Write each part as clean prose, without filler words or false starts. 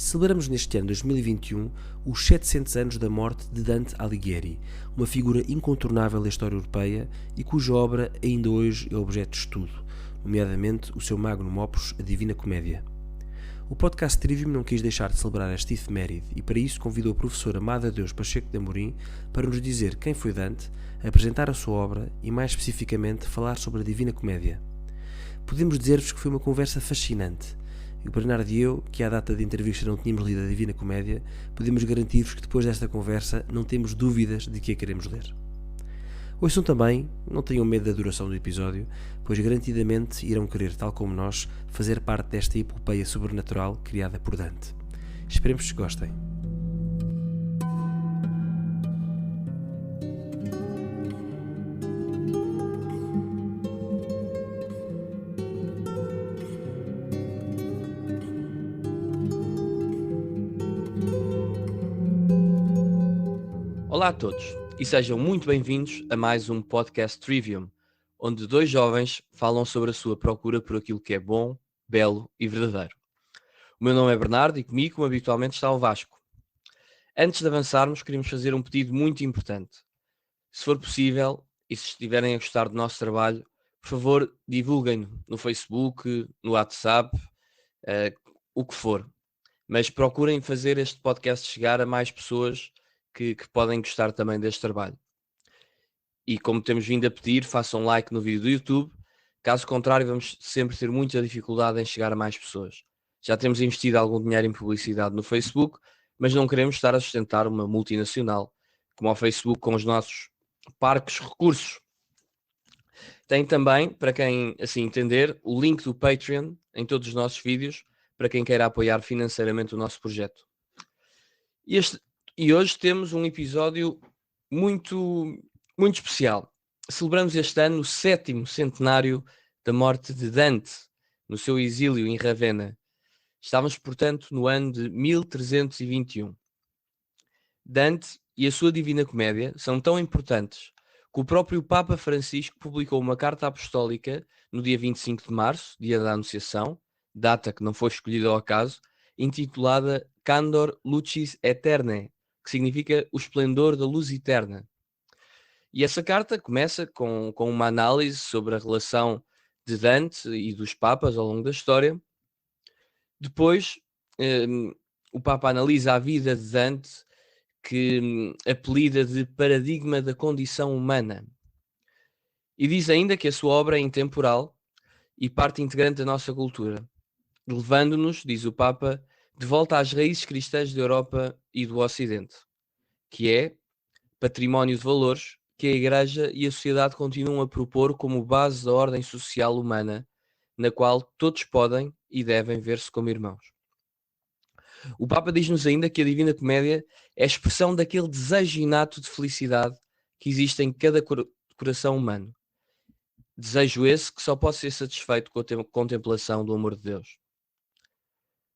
Celebramos neste ano 2021 os 700 anos da morte de Dante Alighieri, uma figura incontornável da história europeia e cuja obra ainda hoje é objeto de estudo, nomeadamente o seu magnum opus, a Divina Comédia. O podcast Trivium não quis deixar de celebrar esta efeméride e para isso convidou a professora Madre Deus Pacheco de Amorim para nos dizer quem foi Dante, apresentar a sua obra e mais especificamente falar sobre a Divina Comédia. Podemos dizer-vos que foi uma conversa fascinante. E o Bernardo e eu, que à data de entrevista não tínhamos lido a Divina Comédia, podemos garantir-vos que depois desta conversa não temos dúvidas de que a queremos ler. Ouçam também, não tenham medo da duração do episódio, pois garantidamente irão querer, tal como nós, fazer parte desta epopeia sobrenatural criada por Dante. Esperemos que gostem. Olá a todos e sejam muito bem-vindos a mais um podcast Trivium, onde dois jovens falam sobre a sua procura por aquilo que é bom, belo e verdadeiro. O meu nome é Bernardo e comigo, como habitualmente, está o Vasco. Antes de avançarmos, queríamos fazer um pedido muito importante. Se for possível e se estiverem a gostar do nosso trabalho, por favor, divulguem-no no Facebook, no WhatsApp, o que for. Mas procurem fazer este podcast chegar a mais pessoas que podem gostar também deste trabalho. E como temos vindo a pedir, façam like no vídeo do YouTube. Caso contrário, vamos sempre ter muita dificuldade em chegar a mais pessoas. Já temos investido algum dinheiro em publicidade no Facebook, mas não queremos estar a sustentar uma multinacional, como o Facebook com os nossos parcos recursos. Tem também, para quem assim entender, o link do Patreon em todos os nossos vídeos, para quem queira apoiar financeiramente o nosso projeto. E hoje temos um episódio muito especial. Celebramos este ano o 7º centenário da morte de Dante, no seu exílio em Ravenna. Estávamos, portanto, no ano de 1321. Dante e a sua Divina Comédia são tão importantes que o próprio Papa Francisco publicou uma carta apostólica no dia 25 de março, dia da Anunciação, data que não foi escolhida ao acaso, intitulada Candor Lucis Aeternae, que significa o esplendor da luz eterna. E essa carta começa com uma análise sobre a relação de Dante e dos papas ao longo da história. Depois, o Papa analisa a vida de Dante, que apelida de paradigma da condição humana. E diz ainda que a sua obra é intemporal e parte integrante da nossa cultura, levando-nos, diz o Papa, de volta às raízes cristãs da Europa e do Ocidente, que é património de valores que a Igreja e a sociedade continuam a propor como base da ordem social humana, na qual todos podem e devem ver-se como irmãos. O Papa diz-nos ainda que a Divina Comédia é a expressão daquele desejo inato de felicidade que existe em cada coração humano. Desejo esse que só pode ser satisfeito com a contemplação do amor de Deus.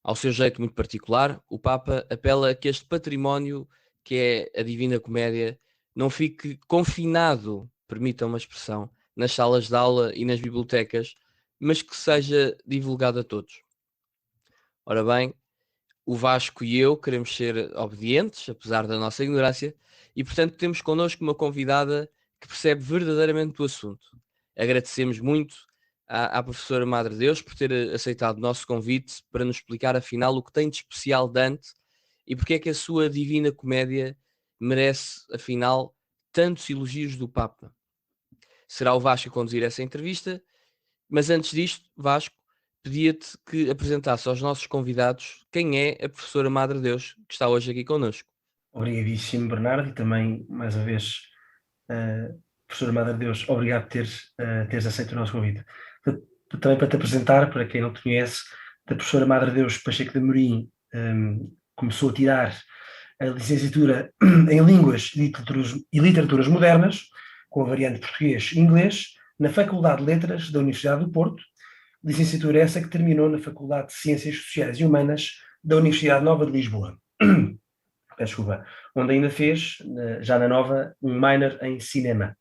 Ao seu jeito muito particular, o Papa apela a que este património, que é a Divina Comédia, não fique confinado, permitam uma expressão, nas salas de aula e nas bibliotecas, mas que seja divulgado a todos. Ora bem, o Vasco e eu queremos ser obedientes, apesar da nossa ignorância, e portanto temos connosco uma convidada que percebe verdadeiramente o assunto. Agradecemos muito à professora Madre Deus por ter aceitado o nosso convite para nos explicar afinal o que tem de especial Dante e porque é que a sua Divina Comédia merece afinal tantos elogios do Papa. Será o Vasco a conduzir essa entrevista, mas antes disto, Vasco, pedia-te que apresentasse aos nossos convidados quem é a professora Madre Deus que está hoje aqui connosco. Obrigadíssimo, Bernardo, e também, mais uma vez, professora Madre Deus, obrigado por teres aceito o nosso convite. Também para te apresentar, para quem não te conhece, a professora Madre Deus Pacheco de Amorim começou a tirar a licenciatura em Línguas e Literaturas Modernas, com a variante português e inglês, na Faculdade de Letras da Universidade do Porto, licenciatura essa que terminou na Faculdade de Ciências Sociais e Humanas da Universidade Nova de Lisboa. Desculpa, onde ainda fez, já na Nova, um minor em cinema.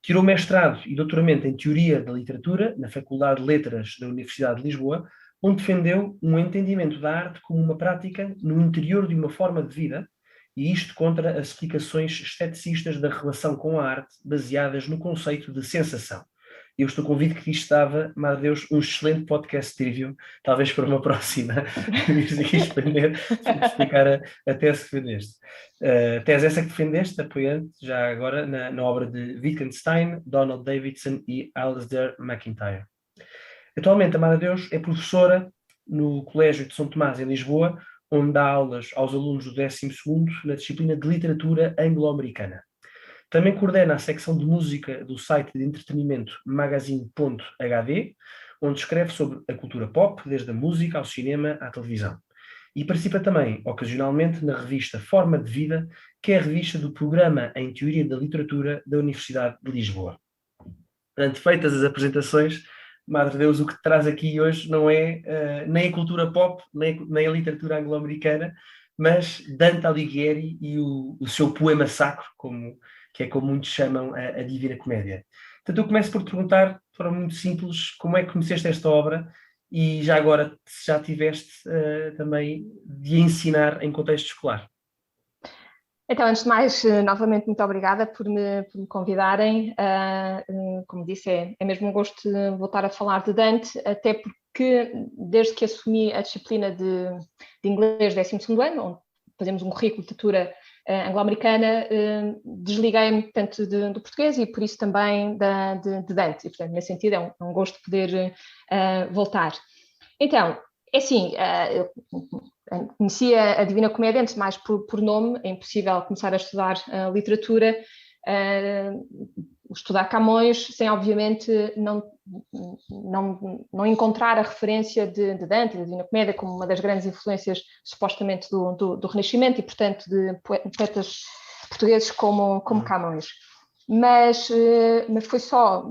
Tirou mestrado e doutoramento em Teoria da Literatura na Faculdade de Letras da Universidade de Lisboa, onde defendeu um entendimento da arte como uma prática no interior de uma forma de vida, e isto contra as explicações esteticistas da relação com a arte, baseadas no conceito de sensação. Eu estou convicto que isto dava, Madre Deus, um excelente podcast trivium, talvez para uma próxima, vires aqui explicar a tese que defendeste. A tese essa que defendeste, apoiante já agora na obra de Wittgenstein, Donald Davidson e Alasdair MacIntyre. Atualmente, a Madre Deus é professora no Colégio de São Tomás, em Lisboa, onde dá aulas aos alunos do 12º na disciplina de Literatura Anglo-Americana. Também coordena a secção de música do site de entretenimento magazine.hd, onde escreve sobre a cultura pop, desde a música ao cinema à televisão. E participa também, ocasionalmente, na revista Forma de Vida, que é a revista do Programa em Teoria da Literatura da Universidade de Lisboa. Portanto, feitas as apresentações, Madre Deus, o que te traz aqui hoje não é nem a cultura pop, nem a literatura anglo-americana, mas Dante Alighieri e o seu poema sacro, que é como muitos chamam a Divina Comédia. Portanto, eu começo por te perguntar, de forma muito simples, como é que conheceste esta obra e já agora, se já tiveste também de ensinar em contexto escolar. Então, antes de mais, novamente, muito obrigada por me convidarem. Como disse, é mesmo um gosto de voltar a falar de Dante, até porque desde que assumi a disciplina de inglês 12º ano, onde fazemos um currículo de literatura anglo-americana, desliguei-me, portanto, do português e por isso também de Dante. E, portanto, nesse sentido, é um gosto poder voltar. Então, é assim, eu conhecia a Divina Comédia antes de mais por nome. É impossível começar a estudar literatura, estudar Camões, sem obviamente não encontrar a referência de Dante e da Divina Comédia como uma das grandes influências supostamente do Renascimento e, portanto, de poetas portugueses como Camões. Mas foi só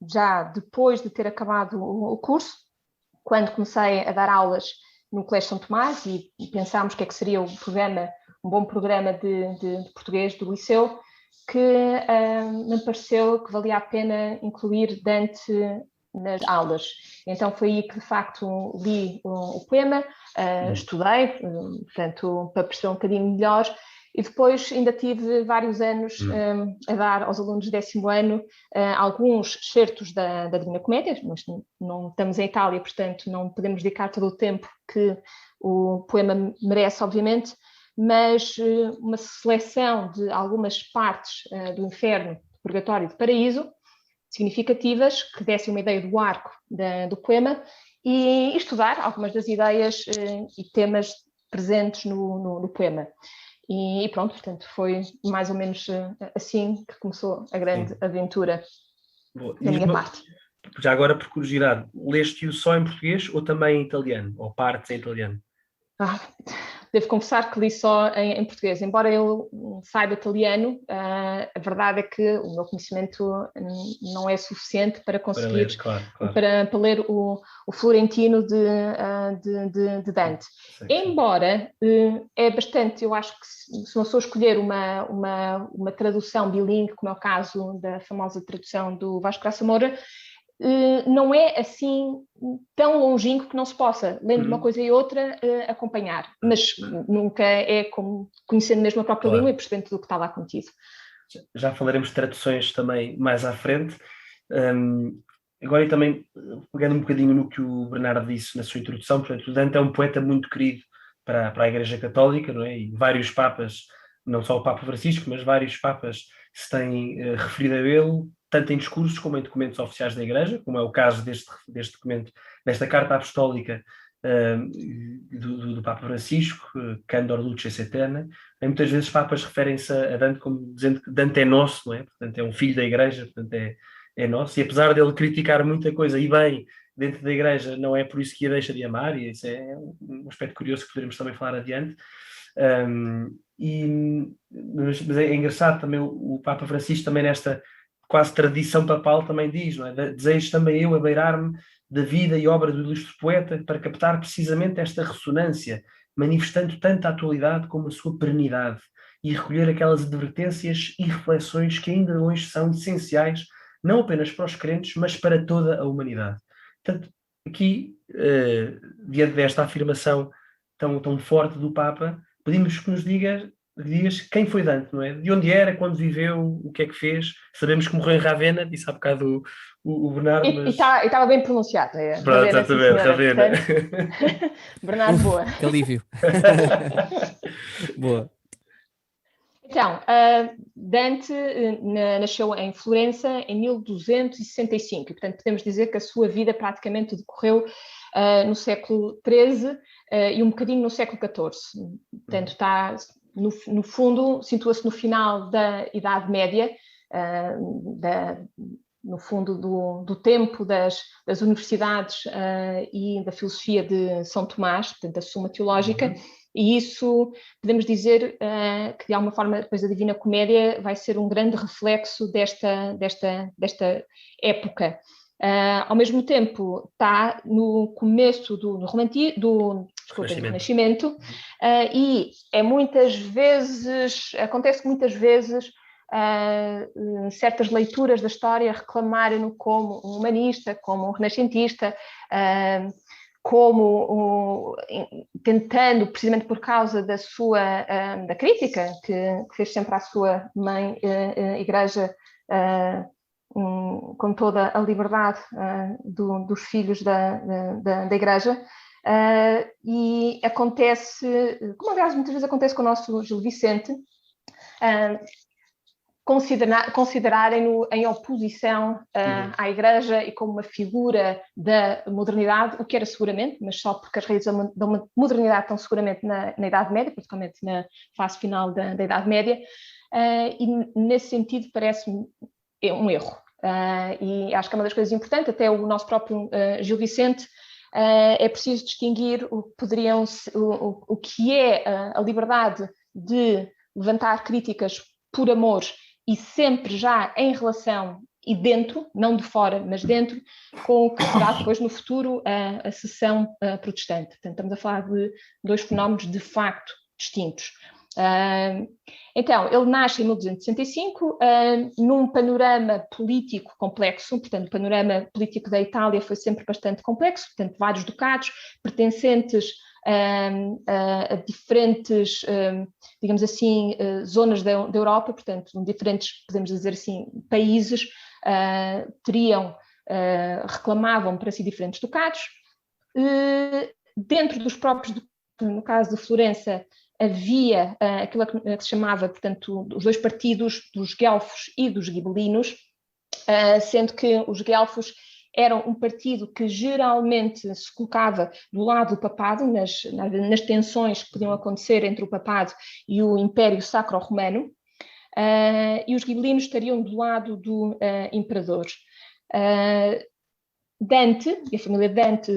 já depois de ter acabado o curso, quando comecei a dar aulas no Colégio São Tomás e pensámos o que é que seria um bom programa de português do liceu, que me pareceu que valia a pena incluir Dante nas aulas. Então foi aí que, de facto, li o poema, estudei, portanto, para perceber um bocadinho melhor, e depois ainda tive vários anos a dar aos alunos de 10º ano alguns excertos da Divina Comédia. Nós não estamos em Itália, portanto não podemos dedicar todo o tempo que o poema merece, obviamente, mas uma seleção de algumas partes do Inferno, do Purgatório e do Paraíso, significativas, que dessem uma ideia do arco do poema, e estudar algumas das ideias e temas presentes no poema. E pronto, portanto, foi mais ou menos assim que começou a grande aventura da minha parte. Já agora, por curiosidade, leste-o só em português ou também em italiano? Ou partes em italiano? Devo confessar que li só em português. Embora eu saiba italiano, a verdade é que o meu conhecimento não é suficiente para conseguir para ler o Florentino de Dante. Embora é bastante, eu acho que se uma pessoa escolher uma tradução bilingue, como é o caso da famosa tradução do Vasco Graça Moura, não é assim tão longínquo que não se possa, lendo uma coisa e outra, acompanhar. Mas nunca é como conhecendo mesmo a própria língua e percebendo tudo o que está lá contido. Já falaremos de traduções também mais à frente. Agora, e também pegando um bocadinho no que o Bernardo disse na sua introdução, portanto, o Dante é um poeta muito querido para a Igreja Católica, não é? E vários papas, não só o Papa Francisco, mas vários papas se têm referido a ele, tanto em discursos como em documentos oficiais da Igreja, como é o caso deste documento, desta carta apostólica do Papa Francisco, Candor Lucis Aeterna. E muitas vezes papas referem-se a Dante como dizendo que Dante é nosso, não é? Portanto, é um filho da Igreja, portanto é nosso. E apesar dele criticar muita coisa, e bem, dentro da Igreja, não é por isso que a deixa de amar, e isso é um aspecto curioso que poderemos também falar adiante. Mas é engraçado também o Papa Francisco também nesta quase tradição papal também diz, não é? Desejo também eu abeirar-me da vida e obra do ilustre poeta para captar precisamente esta ressonância, manifestando tanto a atualidade como a sua perenidade e recolher aquelas advertências e reflexões que ainda hoje são essenciais, não apenas para os crentes, mas para toda a humanidade. Portanto, aqui, diante desta afirmação tão forte do Papa, pedimos que nos digas quem foi Dante, não é? De onde era, quando viveu, o que é que fez. Sabemos que morreu em Ravenna, disse há bocado o Bernardo, mas... E estava bem pronunciado. Pronto, Ravenna, sim, senhora. Ravenna. Portanto, Bernardo, boa. Que alívio. Boa. Então, Dante nasceu em Florença em 1265, e, portanto, podemos dizer que a sua vida praticamente decorreu no século XIII e um bocadinho no século XIV. Portanto, está, no fundo, situa-se no final da Idade Média, no fundo do tempo das universidades e da filosofia de São Tomás, portanto, da Suma Teológica. E isso, podemos dizer que, de alguma forma, depois a Divina Comédia vai ser um grande reflexo desta época. Ao mesmo tempo, está no começo do Renascimento, e acontece muitas vezes certas leituras da história reclamarem-no como um humanista, como um renascentista, tentando, precisamente por causa da crítica que fez sempre à sua mãe Igreja, com toda a liberdade dos filhos da Igreja, e acontece, como aliás muitas vezes acontece com o nosso Gil Vicente, considerarem-no em oposição à Igreja e como uma figura da modernidade, o que era seguramente, mas só porque as raízes da modernidade estão seguramente na Idade Média, principalmente na fase final da Idade Média, e nesse sentido parece-me um erro. E acho que é uma das coisas importantes, até o nosso próprio Gil Vicente, é preciso distinguir o que é a liberdade de levantar críticas por amor e sempre já em relação e dentro, não de fora, mas dentro, com o que será depois no futuro a seção protestante. Portanto, estamos a falar de dois fenómenos de facto distintos. Então, ele nasce em 1265 num panorama político complexo, portanto, o panorama político da Itália foi sempre bastante complexo, portanto, vários ducados pertencentes a diferentes, digamos assim, zonas da Europa, portanto, diferentes, podemos dizer assim, países reclamavam para si diferentes ducados. Dentro dos próprios, no caso de Florença, havia aquilo que se chamava, portanto, os dois partidos dos guelfos e dos ghibelinos, sendo que os guelfos eram um partido que geralmente se colocava do lado do papado, nas tensões que podiam acontecer entre o papado e o Império Sacro-Romano, e os ghibelinos estariam do lado do imperador. Dante, e a família Dante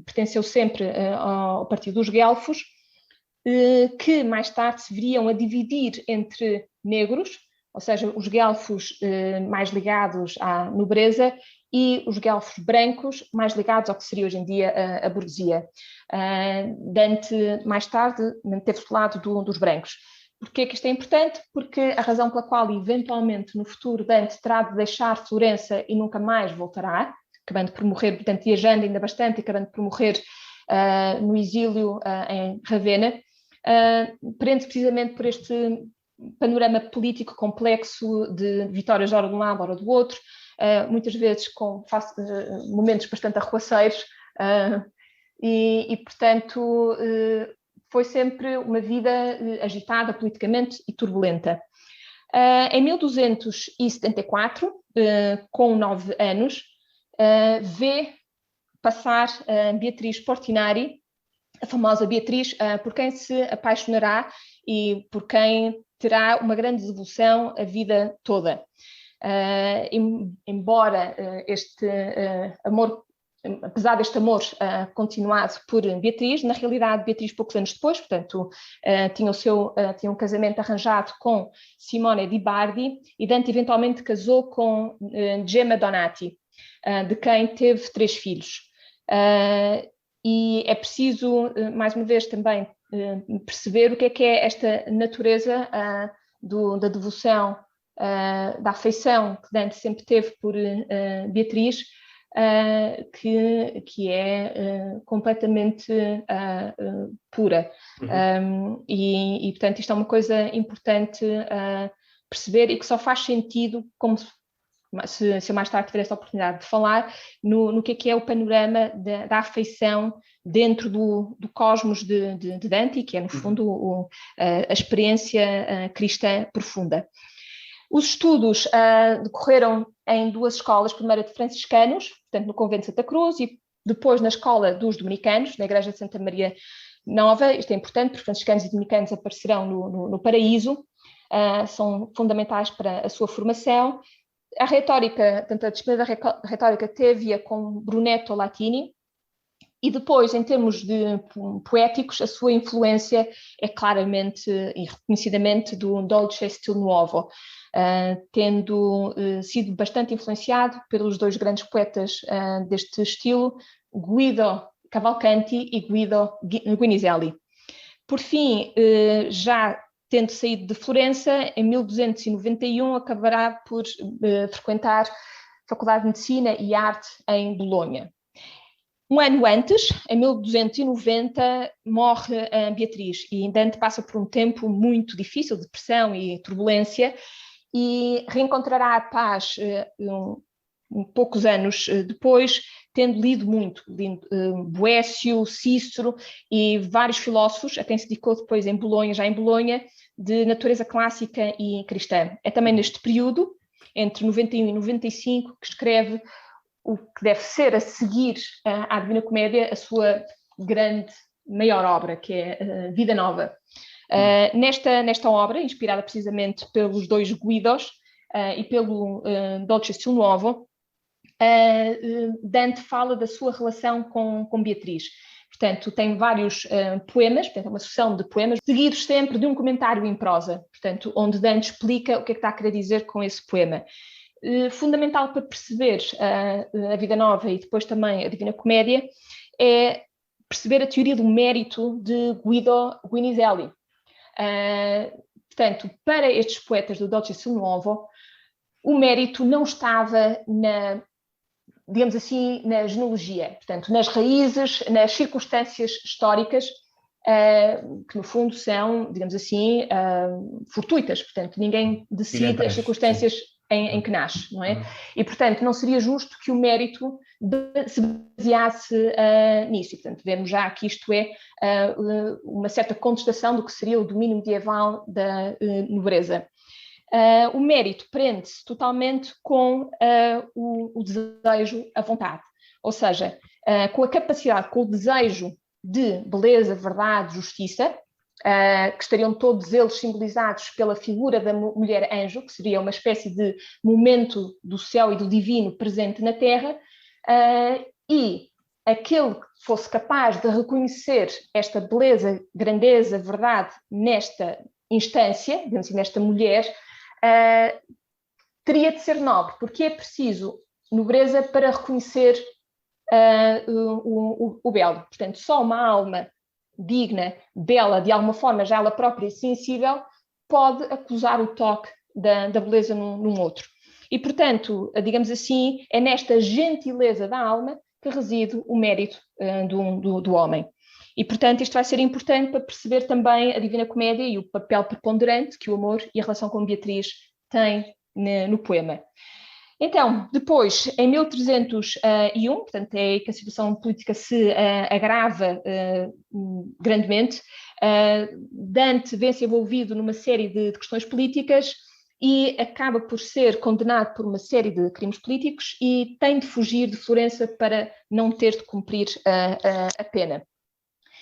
pertenceu sempre ao partido dos guelfos, que mais tarde se viriam a dividir entre negros, ou seja, os guelfos mais ligados à nobreza e os guelfos brancos mais ligados ao que seria hoje em dia a burguesia. Dante, mais tarde, manteve-se do lado dos brancos. Porquê que isto é importante? Porque a razão pela qual, eventualmente, no futuro, Dante terá de deixar Florença e nunca mais voltará, acabando por morrer, portanto, viajando ainda bastante e acabando por morrer no exílio em Ravenna, prende-se precisamente por este panorama político complexo de vitórias ora de um lado, ora do outro, muitas vezes com momentos bastante arruaceiros, e portanto, foi sempre uma vida agitada politicamente e turbulenta. Em 1274, com 9 anos, vê passar Beatriz Portinari, a famosa Beatriz, por quem se apaixonará e por quem terá uma grande devoção a vida toda. Embora este amor, apesar deste amor continuado por Beatriz, na realidade Beatriz poucos anos depois, portanto, tinha um casamento arranjado com Simone di Bardi, e Dante eventualmente casou com Gemma Donati, de quem teve 3 filhos. E é preciso, mais uma vez, também perceber o que é esta natureza da devoção, da afeição que Dante sempre teve por Beatriz, que é completamente pura. E, portanto, isto é uma coisa importante perceber e que só faz sentido, como se eu mais tarde tiver esta oportunidade de falar, no que é o panorama da afeição dentro do cosmos de Dante, que é, no fundo, a experiência cristã profunda. Os estudos decorreram em 2 escolas, primeiro de franciscanos, portanto no convento de Santa Cruz, e depois na escola dos dominicanos, na igreja de Santa Maria Nova. Isto é importante, porque franciscanos e dominicanos aparecerão no paraíso, são fundamentais para a sua formação. A retórica, portanto, a disciplina da retórica teve-a com Brunetto Latini, e depois, em termos de poéticos, a sua influência é claramente e reconhecidamente do Dolce Stil Nuovo, tendo sido bastante influenciado pelos 2 grandes poetas deste estilo, Guido Cavalcanti e Guido Guinizelli. Por fim, já tendo saído de Florença, em 1291 acabará por frequentar a Faculdade de Medicina e Arte em Bolonha. Um ano antes, em 1290, morre Beatriz, e Dante passa por um tempo muito difícil, de depressão e turbulência, e reencontrará a paz poucos anos depois, tendo lido muito, Boécio, Cícero e vários filósofos, a quem se dedicou depois em Bolonha, já em Bolonha, de natureza clássica e cristã. É também neste período, entre 91 e 95, que escreve o que deve ser, a seguir à Divina Comédia, a sua maior obra, que é Vida Nova. Nesta obra, inspirada precisamente pelos 2 Guidos e pelo Dolce Stil Nuovo, Dante fala da sua relação com Beatriz. Portanto, tem vários poemas, portanto, é uma sucessão de poemas, seguidos sempre de um comentário em prosa, portanto, onde Dante explica o que é que está a querer dizer com esse poema. Fundamental para perceber a Vida Nova e depois também a Divina Comédia é perceber a teoria do mérito de Guido Guinizelli. Portanto, para estes poetas do Dolce Stil Nuovo, o mérito não estava digamos assim, na genealogia, portanto, nas raízes, nas circunstâncias históricas, que no fundo são, digamos assim, fortuitas, portanto, ninguém decide as circunstâncias em que nasce, não é? E, portanto, não seria justo que o mérito se baseasse nisso. E, portanto, vemos já que isto é uma certa contestação do que seria o domínio medieval da nobreza. O mérito prende-se totalmente com o desejo, a vontade, ou seja, com a capacidade, com o desejo de beleza, verdade, justiça, que estariam todos eles simbolizados pela figura da mulher anjo, que seria uma espécie de momento do céu e do divino presente na terra, e aquele que fosse capaz de reconhecer esta beleza, grandeza, verdade nesta instância, digamos assim, nesta mulher, teria de ser nobre, porque é preciso nobreza para reconhecer o belo. Portanto, só uma alma digna, bela, de alguma forma já ela própria sensível, pode acusar o toque da beleza num outro. E, portanto, digamos assim, é nesta gentileza da alma que reside o mérito do homem. E, portanto, isto vai ser importante para perceber também a Divina Comédia e o papel preponderante que o amor e a relação com Beatriz têm no poema. Então, depois, em 1301, portanto, é que a situação política se agrava grandemente, Dante vê-se envolvido numa série de questões políticas e acaba por ser condenado por uma série de crimes políticos e tem de fugir de Florença para não ter de cumprir a pena.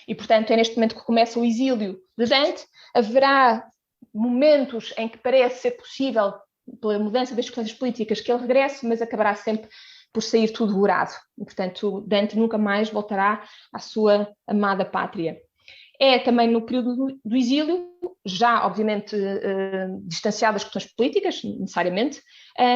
E, portanto, é neste momento que começa o exílio de Dante. Haverá momentos em que parece ser possível, pela mudança das circunstâncias políticas, que ele regresse, mas acabará sempre por sair tudo dourado. E, portanto, Dante nunca mais voltará à sua amada pátria. É também no período do exílio, já obviamente distanciado das questões políticas, necessariamente,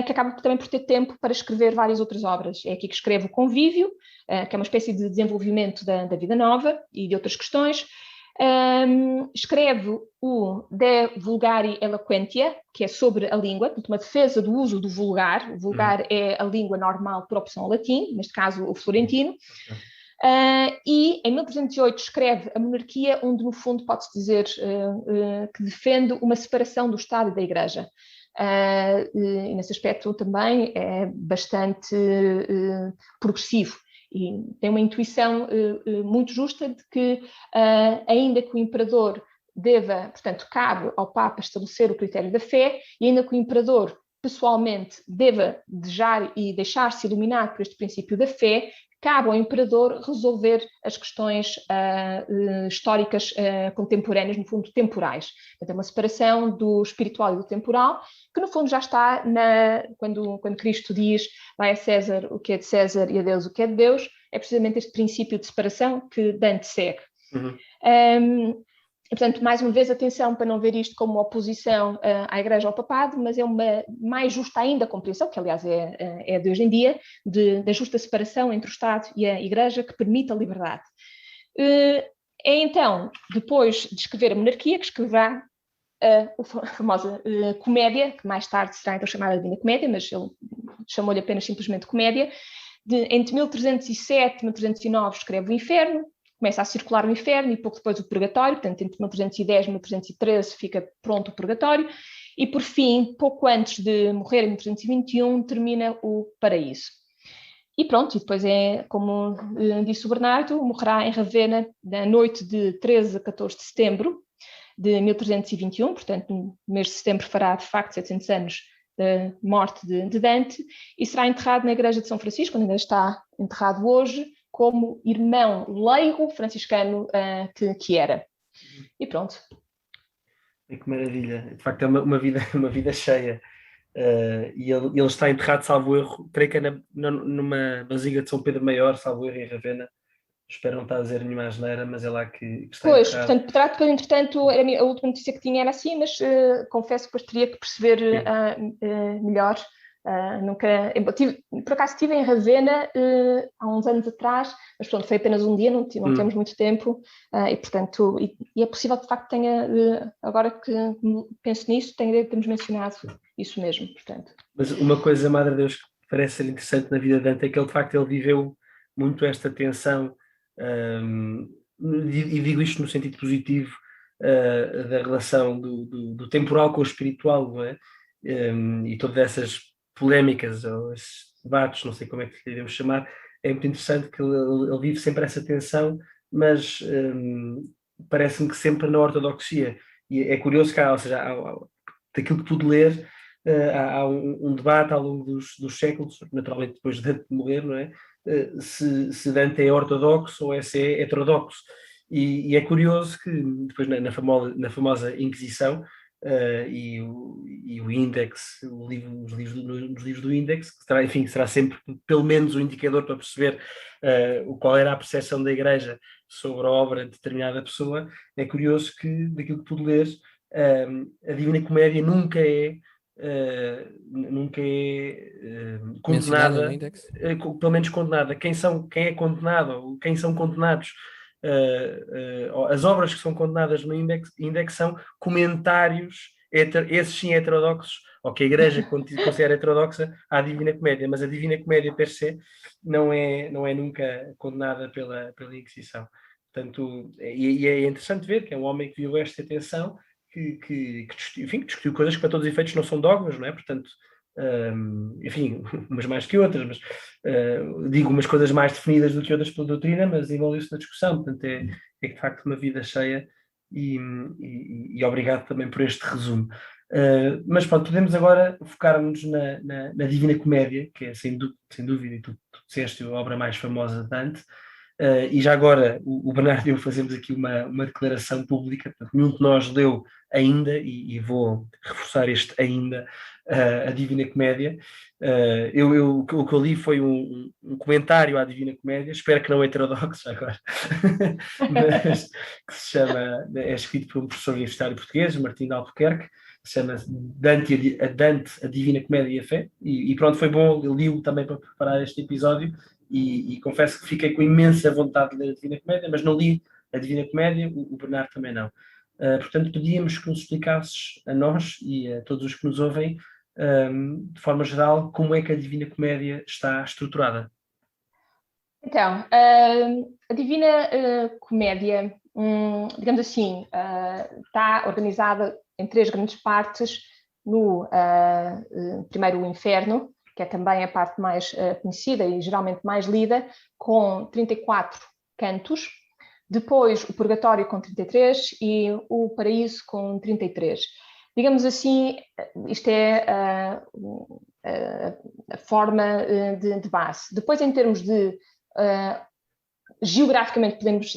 que acaba também por ter tempo para escrever várias outras obras. É aqui que escreve o Convívio, que é uma espécie de desenvolvimento da Vida Nova e de outras questões. escreve o De Vulgari Eloquentia, que é sobre a língua, portanto, uma defesa do uso do vulgar. O vulgar é a língua normal por opção ao latim, neste caso o florentino. E em 1308 escreve a Monarquia, onde no fundo pode-se dizer que defende uma separação do Estado e da Igreja. E nesse aspecto também é bastante progressivo e tem uma intuição muito justa de que ainda que o imperador deva, portanto, cabe ao Papa estabelecer o critério da fé, e ainda que o imperador pessoalmente deva desejar e deixar-se iluminar por este princípio da fé, cabe ao imperador resolver as questões históricas contemporâneas, no fundo temporais. Portanto, é uma separação do espiritual e do temporal, que no fundo já está quando Cristo diz: vai a César o que é de César e a Deus o que é de Deus. É precisamente este princípio de separação que Dante segue. E, portanto, mais uma vez, atenção para não ver isto como uma oposição à Igreja ou ao Papado, mas é uma mais justa ainda compreensão, que aliás é de hoje em dia, da justa separação entre o Estado e a Igreja, que permite a liberdade. É então, depois de escrever a Monarquia, que escreverá a famosa Comédia, que mais tarde será então chamada Divina Comédia, mas ele chamou-lhe apenas simplesmente Comédia. Entre 1307 e 1309 escreve o Inferno, começa a circular o Inferno e pouco depois o Purgatório, portanto entre 1310 e 1313 fica pronto o Purgatório, e por fim, pouco antes de morrer em 1321, termina o Paraíso. E pronto, e depois como disse o Bernardo, morrerá em Ravenna na noite de 13 a 14 de setembro de 1321, portanto no mês de setembro fará de facto 700 anos da morte de Dante, e será enterrado na Igreja de São Francisco, onde ainda está enterrado hoje, como irmão leigo franciscano que era. E pronto. Que maravilha. De facto é uma vida cheia. E ele está enterrado, salvo erro, creio que é numa basílica de São Pedro Maior, salvo erro, em Ravenna. Espero não estar a dizer nenhuma asneira, mas é lá que está pois, enterrado. Portanto, trato que, entretanto, a última notícia que tinha era assim, mas confesso que depois teria que perceber melhor. Por acaso estive em Ravenna há uns anos atrás, mas pronto, foi apenas um dia, não temos muito tempo, e portanto, e é possível que de facto tenha, agora que penso nisso, temos mencionado isso mesmo, portanto. Mas uma coisa, Madre Deus, que parece ser interessante na vida de Dante é que ele, de facto, ele viveu muito esta tensão, e digo isto no sentido positivo, da relação do temporal com o espiritual, não é? E todas essas polémicas ou esses debates, não sei como é que devemos chamar, é muito interessante que ele vive sempre essa tensão, mas parece-me que sempre na ortodoxia. E é curioso que ou seja, daquilo que pude ler, há um debate ao longo dos séculos, naturalmente depois de Dante morrer, não é? Se Dante é ortodoxo ou se é heterodoxo. E é curioso que depois na famosa Inquisição, e o Index, os livros do Index, que será sempre pelo menos um indicador para perceber qual era a percepção da Igreja sobre a obra de determinada pessoa. É curioso que, daquilo que tu lês, a Divina Comédia nunca é condenada, pelo menos condenada. Quem é condenado, ou quem são condenados, as obras que são condenadas no Index são comentários, esses sim heterodoxos, ou que a Igreja considera heterodoxa, à Divina Comédia, mas a Divina Comédia per se não é nunca condenada pela Inquisição. Portanto, e é interessante ver que é um homem que viu esta tensão, que discutiu coisas que para todos os efeitos não são dogmas, não é? Portanto, umas mais que outras, mas digo umas coisas mais definidas do que outras pela doutrina, mas envolveu-se na discussão. Portanto, é de facto uma vida cheia, e obrigado também por este resumo. Mas pronto, podemos agora focar-nos na Divina Comédia, que é sem dúvida, e tu disseste, a obra mais famosa de Dante. E já agora o Bernardo e eu fazemos aqui uma declaração pública, portanto, nenhum de nós leu ainda, e vou reforçar este ainda, a Divina Comédia. O que eu li foi um comentário à Divina Comédia, espero que não heterodoxo agora, mas que se chama, é escrito por um professor universitário português, Martim de Albuquerque, que se chama Dante, a Divina Comédia e a Fé, e pronto, foi bom, eu li-o também para preparar este episódio. E confesso que fiquei com imensa vontade de ler a Divina Comédia, mas não li a Divina Comédia, o Bernardo também não. Portanto, pedíamos que nos explicasses a nós e a todos os que nos ouvem, de forma geral, como é que a Divina Comédia está estruturada. Então, a Divina Comédia, digamos assim, está organizada em 3 grandes partes. No primeiro, o Inferno, que é também a parte mais conhecida e geralmente mais lida, com 34 cantos. Depois, o Purgatório com 33 e o Paraíso com 33. Digamos assim, isto é a forma de base. Depois, em termos de geograficamente, podemos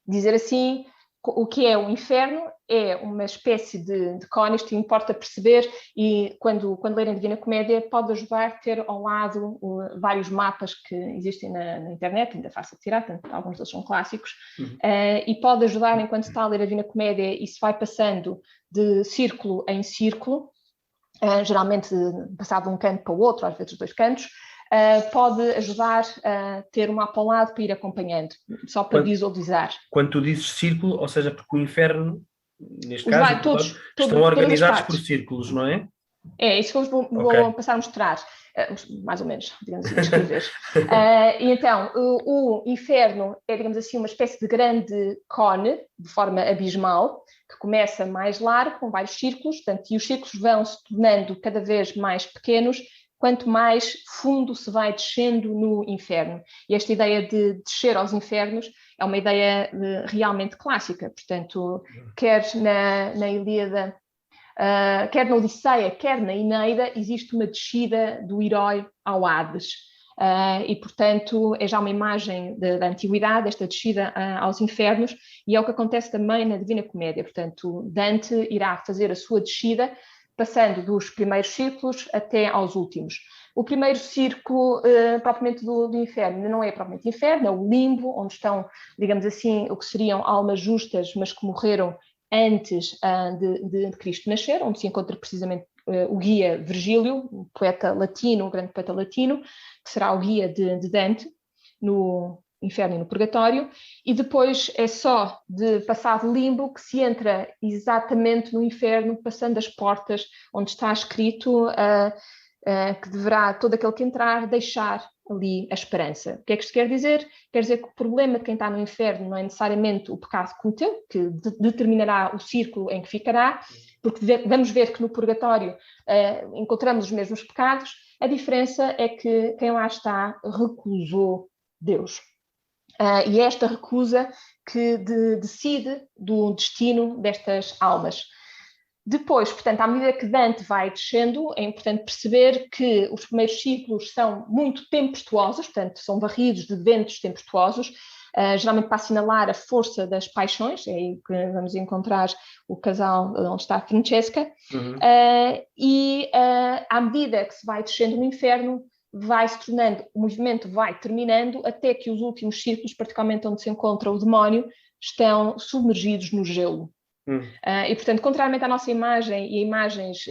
dizer assim, o que é o Inferno é uma espécie de cone. Isto importa perceber, e quando lerem Divina Comédia pode ajudar a ter ao lado vários mapas que existem na internet, ainda fácil de tirar, tanto, alguns deles são clássicos, e pode ajudar enquanto está a ler a Divina Comédia e se vai passando de círculo em círculo, geralmente passado de um canto para o outro, às vezes 2 cantos, pode ajudar a ter um mapa ao lado para ir acompanhando, só para visualizar. Quando tu dizes círculo, ou seja, porque o Inferno, neste Os caso, estão organizados por círculos, não é? É, isso que eu vou passar a mostrar, mais ou menos, digamos assim, escrever. E então, o Inferno é, digamos assim, uma espécie de grande cone, de forma abismal, que começa mais largo, com vários círculos, portanto, e os círculos vão se tornando cada vez mais pequenos, quanto mais fundo se vai descendo no Inferno. E esta ideia de descer aos infernos é uma ideia realmente clássica, portanto, quer na Ilíada, quer na Odisseia, quer na Eneida, existe uma descida do herói ao Hades. E, portanto, é já uma imagem da antiguidade, esta descida aos infernos, e é o que acontece também na Divina Comédia. Portanto, Dante irá fazer a sua descida, passando dos primeiros círculos até aos últimos. O primeiro círculo, propriamente do inferno, não é propriamente inferno, é o limbo, onde estão, digamos assim, o que seriam almas justas, mas que morreram antes de Cristo nascer, onde se encontra precisamente o guia Virgílio, um poeta latino, um grande poeta latino, que será o guia de Dante no Inferno e no Purgatório, e depois é só de passar de limbo que se entra exatamente no Inferno, passando as portas onde está escrito que deverá todo aquele que entrar deixar ali a esperança. O que é que isto quer dizer? Quer dizer que o problema de quem está no Inferno não é necessariamente o pecado que cometeu, que determinará o círculo em que ficará, porque vamos ver que no Purgatório encontramos os mesmos pecados. A diferença é que quem lá está recusou Deus. E é esta recusa que decide do destino destas almas. Depois, portanto, à medida que Dante vai descendo, é importante perceber que os primeiros círculos são muito tempestuosos, portanto, são varridos de ventos tempestuosos, geralmente para assinalar a força das paixões. É aí que vamos encontrar o casal onde está a Francesca. E à medida que se vai descendo no Inferno, vai-se tornando, o movimento vai terminando, até que os últimos círculos, particularmente onde se encontra o demónio, estão submergidos no gelo. E, portanto, contrariamente à nossa imagem e a imagens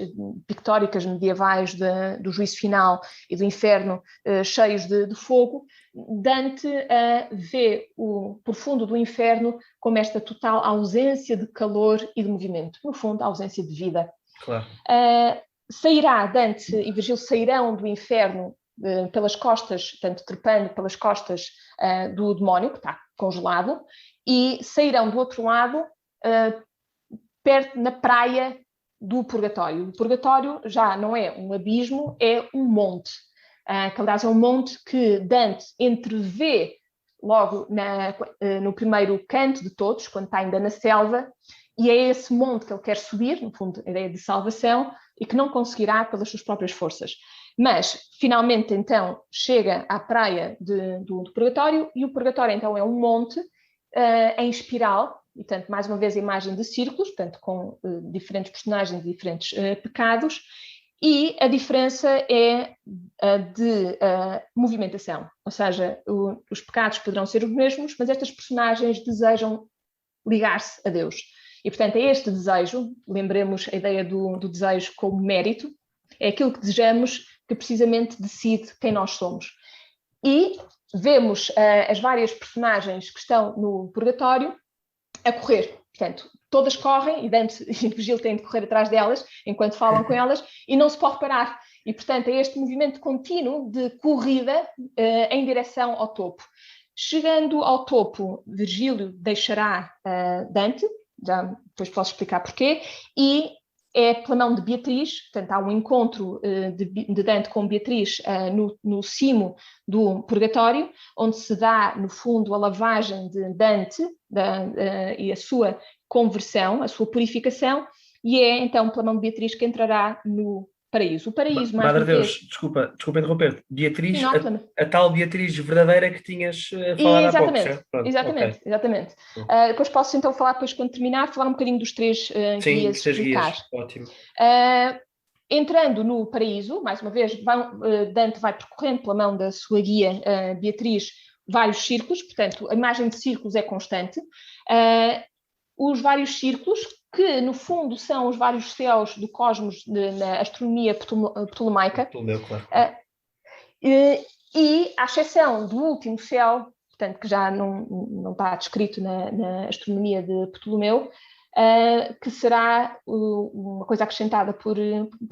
pictóricas medievais do juízo final e do inferno cheios de fogo, Dante vê o profundo do inferno como esta total ausência de calor e de movimento, no fundo, a ausência de vida. Claro. Sairá, Dante e Virgílio sairão do inferno pelas costas, portanto, trepando pelas costas do demónio, que está congelado, e sairão do outro lado, perto na praia do Purgatório. O Purgatório já não é um abismo, é um monte. Que, aliás, é um monte que Dante entrevê logo no primeiro canto de todos, quando está ainda na selva, e é esse monte que ele quer subir, no fundo, a ideia de salvação, e que não conseguirá pelas suas próprias forças. Mas, finalmente, então, chega à praia do Purgatório, e o Purgatório, então, é um monte em espiral, e, portanto, mais uma vez a imagem de círculos, portanto, com diferentes personagens e diferentes pecados, e a diferença é de movimentação, ou seja, os pecados poderão ser os mesmos, mas estas personagens desejam ligar-se a Deus. E, portanto, é este desejo, lembremos a ideia do desejo como mérito, é aquilo que desejamos que precisamente decide quem nós somos. e vemos as várias personagens que estão no purgatório a correr. Portanto, todas correm e Dante e Virgílio têm de correr atrás delas enquanto falam com elas e não se pode parar. E, portanto, é este movimento contínuo de corrida em direção ao topo. Chegando ao topo, Virgílio deixará Dante, já depois posso explicar porquê, e é pela mão de Beatriz, portanto há um encontro de Dante com Beatriz no cimo do purgatório, onde se dá, no fundo, a lavagem de Dante e a sua conversão, a sua purificação, e é então pela mão de Beatriz que entrará no paraíso. O paraíso, mais Madre uma vez... Deus, desculpa interromper-te. Beatriz, Sim, a tal Beatriz verdadeira que tinhas falado há pouco, certo? Pronto, exatamente. Depois posso então falar, depois quando terminar, falar um bocadinho dos três guias. Sim, guias, ótimo. Entrando no paraíso, mais uma vez, Dante vai percorrendo pela mão da sua guia Beatriz vários círculos, portanto a imagem de círculos é constante. Os vários círculos, que no fundo são os vários céus do cosmos na astronomia ptolemaica, Claro. E à exceção do último céu, portanto que já não está descrito na astronomia de Ptolomeu, que será uma coisa acrescentada por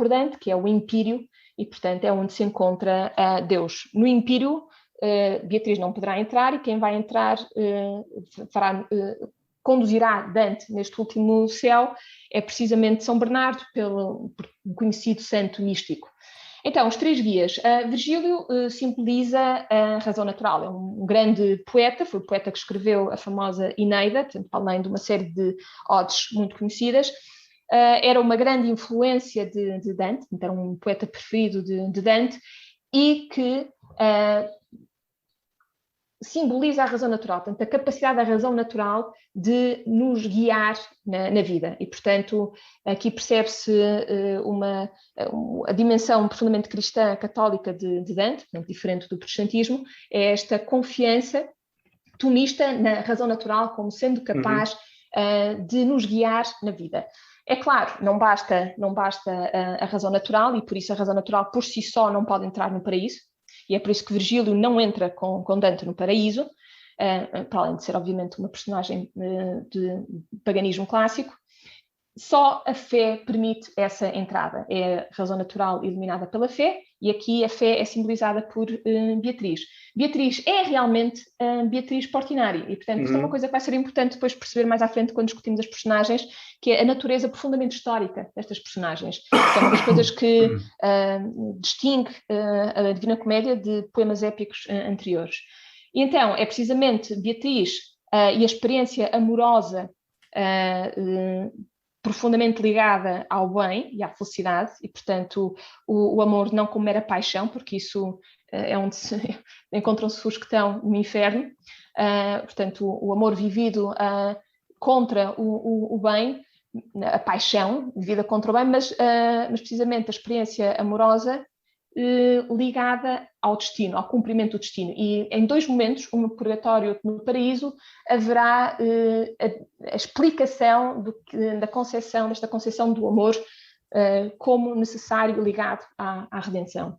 Dante, que é o Empírio, e portanto é onde se encontra Deus. No Empírio, Beatriz não poderá entrar, e quem vai entrar conduzirá Dante neste último céu é precisamente São Bernardo, pelo conhecido santo místico. Então, os três guias. Virgílio simboliza a razão natural. É um grande poeta, foi o poeta que escreveu a famosa Eneida, portanto, além de uma série de odes muito conhecidas. Era uma grande influência de Dante, então um poeta preferido de Dante, e que simboliza a razão natural, portanto, a capacidade da razão natural de nos guiar na vida. E, portanto, aqui percebe-se a dimensão profundamente cristã, católica de Dante, portanto, diferente do protestantismo, é esta confiança tomista na razão natural como sendo capaz de nos guiar na vida. É claro, não basta a razão natural, e por isso a razão natural por si só não pode entrar no paraíso. E é por isso que Virgílio não entra com Dante no paraíso, para além de ser, obviamente, uma personagem de paganismo clássico. Só a fé permite essa entrada. É a razão natural iluminada pela fé, e aqui a fé é simbolizada por Beatriz. Beatriz é realmente Beatriz Portinari, e, portanto, isto é uma coisa que vai ser importante depois perceber mais à frente quando discutimos as personagens, que é a natureza profundamente histórica destas personagens. Que é uma das coisas que distingue a Divina Comédia de poemas épicos anteriores. E então, é precisamente Beatriz e a experiência amorosa profundamente ligada ao bem e à felicidade, e, portanto, o amor não como mera paixão, porque isso é onde encontram-se os que estão no inferno, portanto, o amor vivido contra o bem, a paixão vivida contra o bem, mas precisamente a experiência amorosa ligada ao destino, ao cumprimento do destino. E em dois momentos, um no purgatório e outro no paraíso, haverá a explicação desta concepção do amor como necessário ligado à redenção.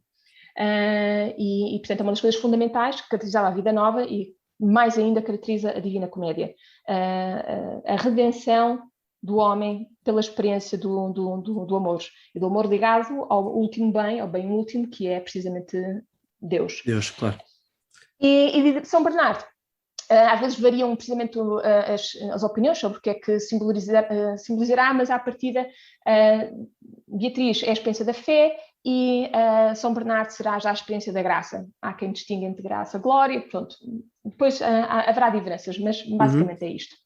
E, portanto, é uma das coisas fundamentais que caracterizava a Vida Nova e mais ainda caracteriza a Divina Comédia. A redenção do homem pela experiência do amor, e do amor ligado ao último bem, ao bem último, que é precisamente Deus. Deus, claro. E São Bernardo, às vezes variam precisamente as opiniões sobre o que é que simbolizará, mas à partida Beatriz é a experiência da fé e São Bernardo será já a experiência da graça. Há quem distinga entre graça e glória, pronto. Depois haverá diferenças, mas basicamente é isto.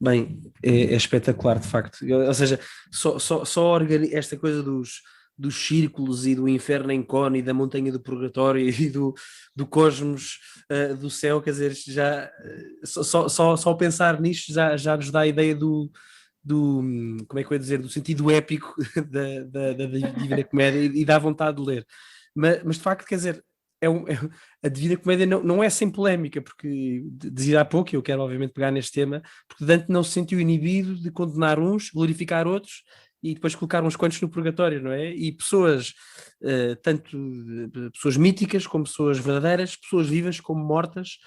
Bem, é espetacular, de facto. Ou seja, só esta coisa dos círculos e do inferno em Cona e da montanha do purgatório e do cosmos do céu, quer dizer, já só pensar nisto já nos dá a ideia do como é que eu ia dizer, do sentido épico da Divina Comédia, e dá vontade de ler. Mas de facto, quer dizer, a Divina Comédia não é sem polémica, porque dizia há pouco, e eu quero obviamente pegar neste tema, porque Dante não se sentiu inibido de condenar uns, glorificar outros e depois colocar uns quantos no purgatório, não é? E pessoas, tanto pessoas míticas como pessoas verdadeiras, pessoas vivas como mortas,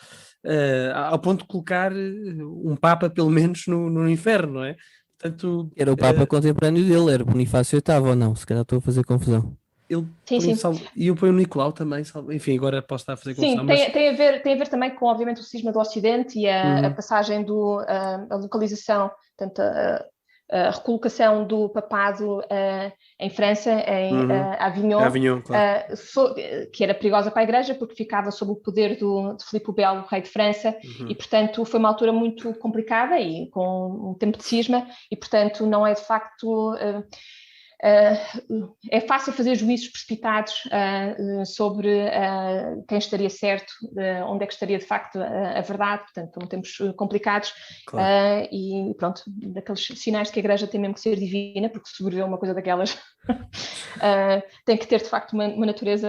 ao ponto de colocar um Papa, pelo menos, no inferno, não é? Portanto, Era o Papa contemporâneo dele, era Bonifácio VIII ou não? Se calhar estou a fazer confusão. ele Sim. e eu ponho o Nicolau também, enfim, agora posso estar a fazer confusão. Sim, Mas... tem a ver também com, obviamente, o cisma do Ocidente e a passagem a localização, portanto, a recolocação do papado em França, em Avignon, claro. Que era perigosa para a Igreja porque ficava sob o poder de Filipe o Belo, rei de França, e, portanto, foi uma altura muito complicada e com um tempo de cisma, e, portanto, não é de facto... é fácil fazer juízos precipitados sobre quem estaria certo, onde é que estaria de facto a verdade, portanto, são tempos complicados, claro. E pronto, daqueles sinais de que a Igreja tem mesmo que ser divina, porque se sobreviveu uma coisa daquelas, tem que ter de facto uma natureza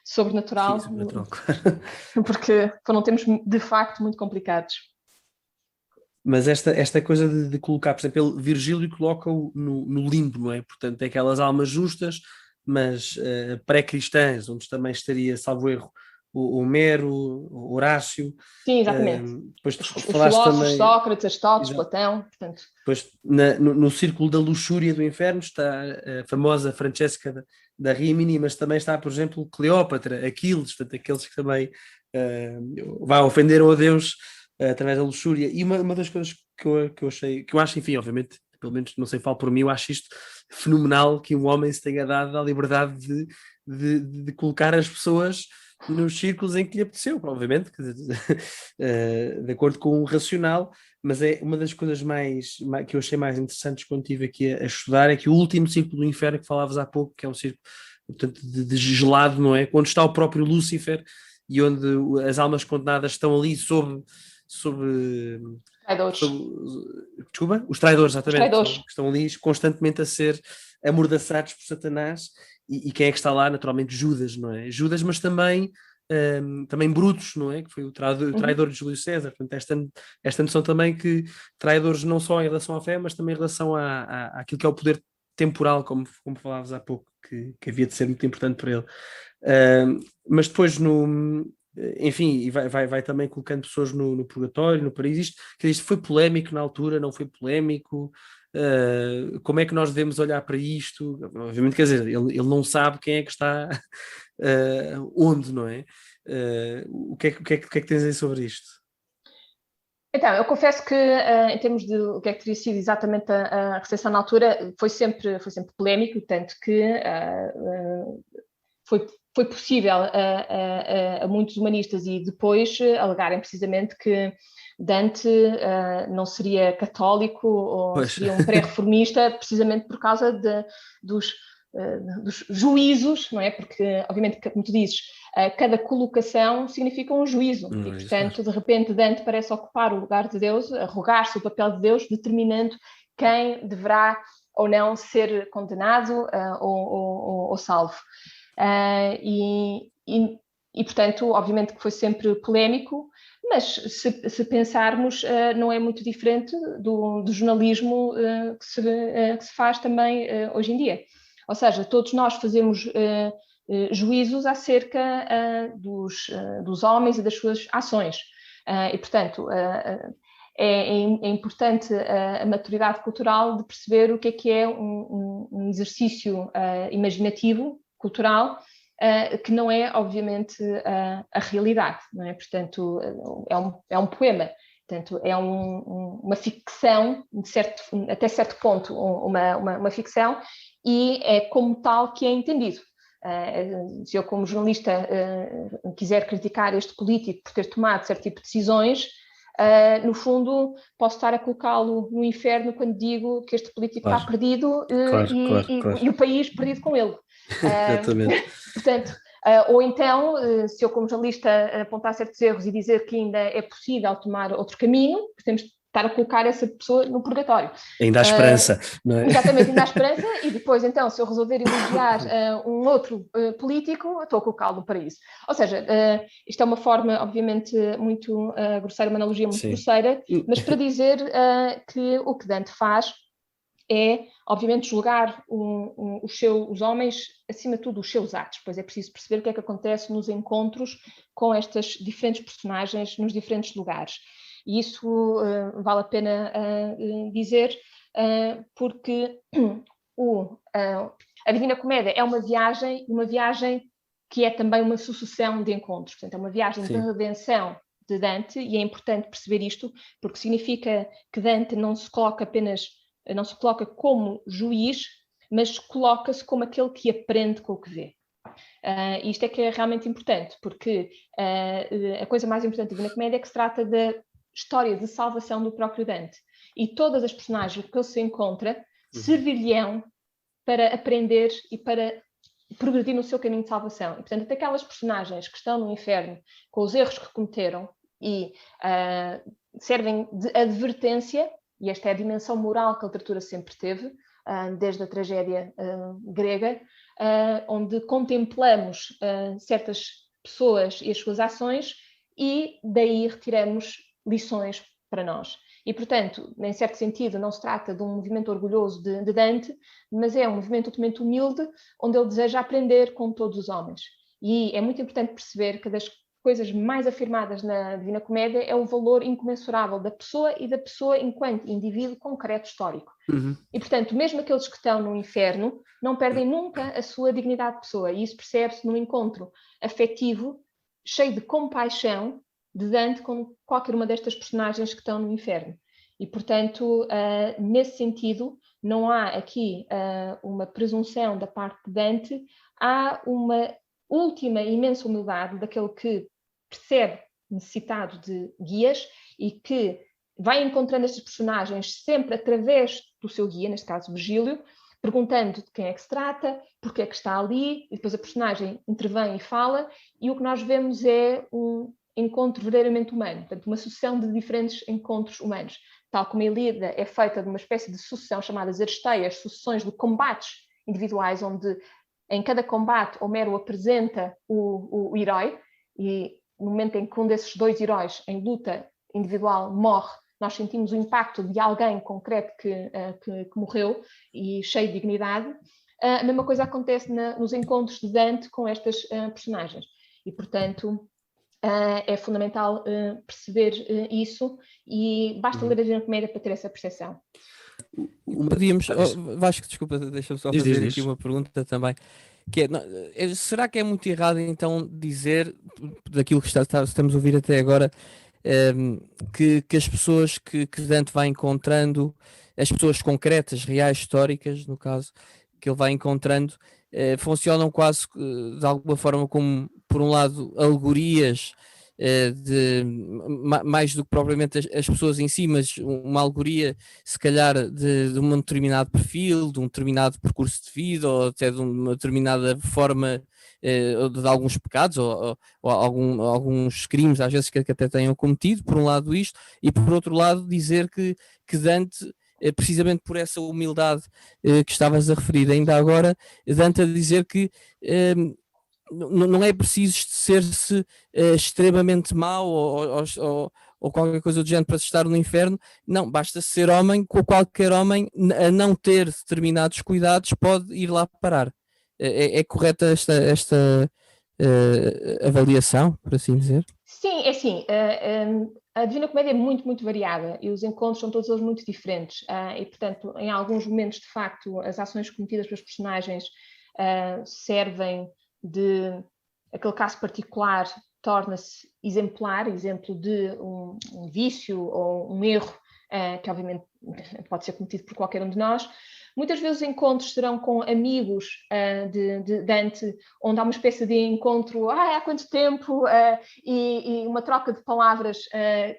sobrenatural. Sim, sobrenatural, claro. Porque foram tempos de facto muito complicados. Mas esta coisa de colocar, por exemplo, Virgílio coloca-o no limbo, não é? Portanto, é aquelas almas justas, mas pré-cristãs, onde também estaria, salvo erro, o Homero, o Horácio. Sim, exatamente. Depois os filósofos, também... Sócrates, Aristóteles, Platão. Portanto. Depois, no círculo da luxúria do inferno está a famosa Francesca da Rimini, mas também está, por exemplo, Cleópatra, Aquiles, portanto, aqueles que também ofenderam a Deus através da luxúria. E uma das coisas que eu achei, que eu acho, enfim, obviamente, pelo menos não sei, falo por mim, eu acho isto fenomenal, que um homem se tenha dado a liberdade de colocar as pessoas nos círculos em que lhe apeteceu, obviamente, de acordo com o racional, mas é uma das coisas que eu achei mais interessantes quando estive aqui a estudar, é que o último círculo do inferno que falavas há pouco, que é um círculo, portanto, de gelado, não é? Onde está o próprio Lúcifer e onde as almas condenadas estão ali sob traidores. Desculpa? Os traidores, exatamente. Os traidores. Estão ali constantemente a ser amordaçados por Satanás. E quem é que está lá? Naturalmente Judas, não é? Judas, mas também Brutus, não é? Que foi o traidor de Júlio César. Portanto, esta noção também que traidores não só em relação à fé, mas também em relação àquilo que é o poder temporal, como falávamos há pouco, que havia de ser muito importante para ele. Mas depois enfim, e vai também colocando pessoas no purgatório, no paraíso. Isto foi polémico na altura, não foi polémico? Como é que nós devemos olhar para isto? Obviamente, quer dizer, ele não sabe quem é que está onde, não é? O que é que tens aí sobre isto? Então, eu confesso que em termos de o que é que teria sido exatamente a recepção na altura, foi sempre polémico, tanto que foi possível a muitos humanistas e depois alegarem precisamente que Dante não seria católico ou seria um pré-reformista precisamente por causa dos juízos, não é? Porque, obviamente, como tu dizes, cada colocação significa um juízo e, portanto, de repente Dante parece ocupar o lugar de Deus, arrogar-se o papel de Deus, determinando quem deverá ou não ser condenado ou salvo. E, portanto, obviamente que foi sempre polémico, mas se pensarmos, não é muito diferente do jornalismo que se faz também hoje em dia. Ou seja, todos nós fazemos juízos acerca dos homens e das suas ações. E, portanto, é importante a maturidade cultural de perceber o que é um exercício imaginativo, cultural, que não é, obviamente, a realidade, não é? Portanto, é um poema, portanto, é uma ficção, até certo ponto, uma ficção, e é como tal que é entendido. Se eu, como jornalista, quiser criticar este político por ter tomado certo tipo de decisões, no fundo, posso estar a colocá-lo no inferno quando digo que este político está perdido e o país perdido com ele. Exatamente. Portanto, ou então, se eu como jornalista apontar certos erros e dizer que ainda é possível tomar outro caminho, temos de estar a colocar essa pessoa no purgatório. Ainda há esperança, não é? Exatamente, ainda há esperança, e depois então, se eu resolver elogiar um outro político, estou a colocá-lo no paraíso. Ou seja, isto é uma forma, obviamente, muito grosseira, uma analogia muito grosseira, mas para dizer que o que Dante faz é, obviamente, julgar os homens, acima de tudo, os seus atos. Pois é preciso perceber o que é que acontece nos encontros com estas diferentes personagens nos diferentes lugares. E isso vale a pena dizer, porque a Divina Comédia é uma viagem que é também uma sucessão de encontros. Portanto, é uma viagem de redenção de Dante, e é importante perceber isto, porque significa que Dante não se coloca como juiz, mas coloca-se como aquele que aprende com o que vê. Isto é que é realmente importante, porque a coisa mais importante da Divina Comédia é que se trata da história de salvação do próprio Dante. E todas as personagens que ele se encontra servir-lhe-ão para aprender e para progredir no seu caminho de salvação. E, portanto, até aquelas personagens que estão no inferno com os erros que cometeram e servem de advertência, e esta é a dimensão moral que a literatura sempre teve, desde a tragédia grega, onde contemplamos certas pessoas e as suas ações e daí retiramos lições para nós. E, portanto, em certo sentido, não se trata de um movimento orgulhoso de Dante, mas é um movimento totalmente humilde, onde ele deseja aprender com todos os homens. E é muito importante perceber que das coisas mais afirmadas na Divina Comédia é o valor incomensurável da pessoa e da pessoa enquanto indivíduo concreto histórico. E, portanto, mesmo aqueles que estão no inferno não perdem nunca a sua dignidade de pessoa. E isso percebe-se num encontro afetivo, cheio de compaixão, de Dante com qualquer uma destas personagens que estão no inferno. E, portanto, nesse sentido, não há aqui uma presunção da parte de Dante, há uma última imensa humildade daquele que percebe necessitado de guias e que vai encontrando estes personagens sempre através do seu guia, neste caso Virgílio, perguntando de quem é que se trata, porque é que está ali, e depois a personagem intervém e fala, e o que nós vemos é um encontro verdadeiramente humano, portanto, uma sucessão de diferentes encontros humanos. Tal como a Ilíada é feita de uma espécie de sucessão chamadas aristeias, sucessões de combates individuais, onde em cada combate Homero apresenta o herói, e no momento em que um desses dois heróis em luta individual morre, nós sentimos o impacto de alguém concreto que morreu e cheio de dignidade. A mesma coisa acontece nos encontros de Dante com estas personagens. E, portanto, é fundamental perceber isso, e basta ler a Divina Comédia para ter essa percepção. Podíamos, Vasco, desculpa, deixa-me só fazer aqui uma pergunta também, que será que é muito errado então dizer, daquilo que estamos a ouvir até agora, que as pessoas que Dante vai encontrando, as pessoas concretas, reais, históricas, no caso, que ele vai encontrando, funcionam quase de alguma forma como, por um lado, alegorias, mais do que propriamente as pessoas em si, mas uma alegoria, se calhar, de um determinado perfil, de um determinado percurso de vida, ou até de uma determinada forma de alguns pecados, ou alguns crimes, às vezes, que até tenham cometido, por um lado isto, e por outro lado dizer que Dante, precisamente por essa humildade que estavas a referir ainda agora, Dante a dizer que não é preciso ser-se extremamente mau ou qualquer coisa do género para se estar no inferno. Não, basta ser homem, qualquer homem a não ter determinados cuidados pode ir lá parar. É correta esta avaliação, por assim dizer? Sim, é assim, a Divina Comédia é muito, muito variada e os encontros são todos eles muito diferentes, e, portanto, em alguns momentos, de facto, as ações cometidas pelos personagens servem de aquele caso particular, torna-se exemplar, exemplo de um vício ou um erro que obviamente pode ser cometido por qualquer um de nós. Muitas vezes os encontros serão com amigos de Dante, onde há uma espécie de encontro, há quanto tempo, e uma troca de palavras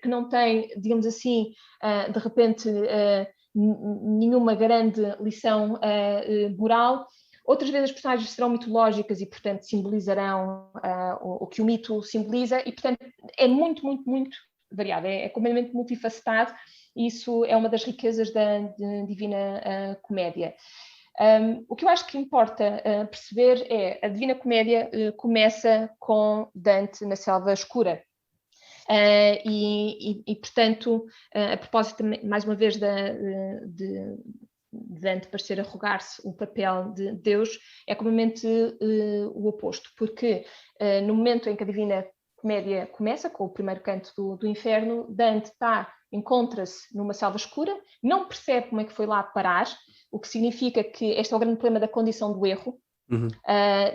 que não tem, digamos assim, de repente, nenhuma grande lição moral. Outras vezes as personagens serão mitológicas e, portanto, simbolizarão o que o mito simboliza, e, portanto, é muito, muito, muito variado, é completamente multifacetado. Isso é uma das riquezas da Divina Comédia. O que eu acho que importa perceber é a Divina Comédia começa com Dante na selva escura. E portanto, a propósito, mais uma vez, de Dante parecer arrogar-se o papel de Deus, é completamente o oposto, porque no momento em que a Divina Comédia começa, com o primeiro canto do inferno, Dante encontra-se numa selva escura, não percebe como é que foi lá parar, o que significa que este é o grande problema da condição do erro.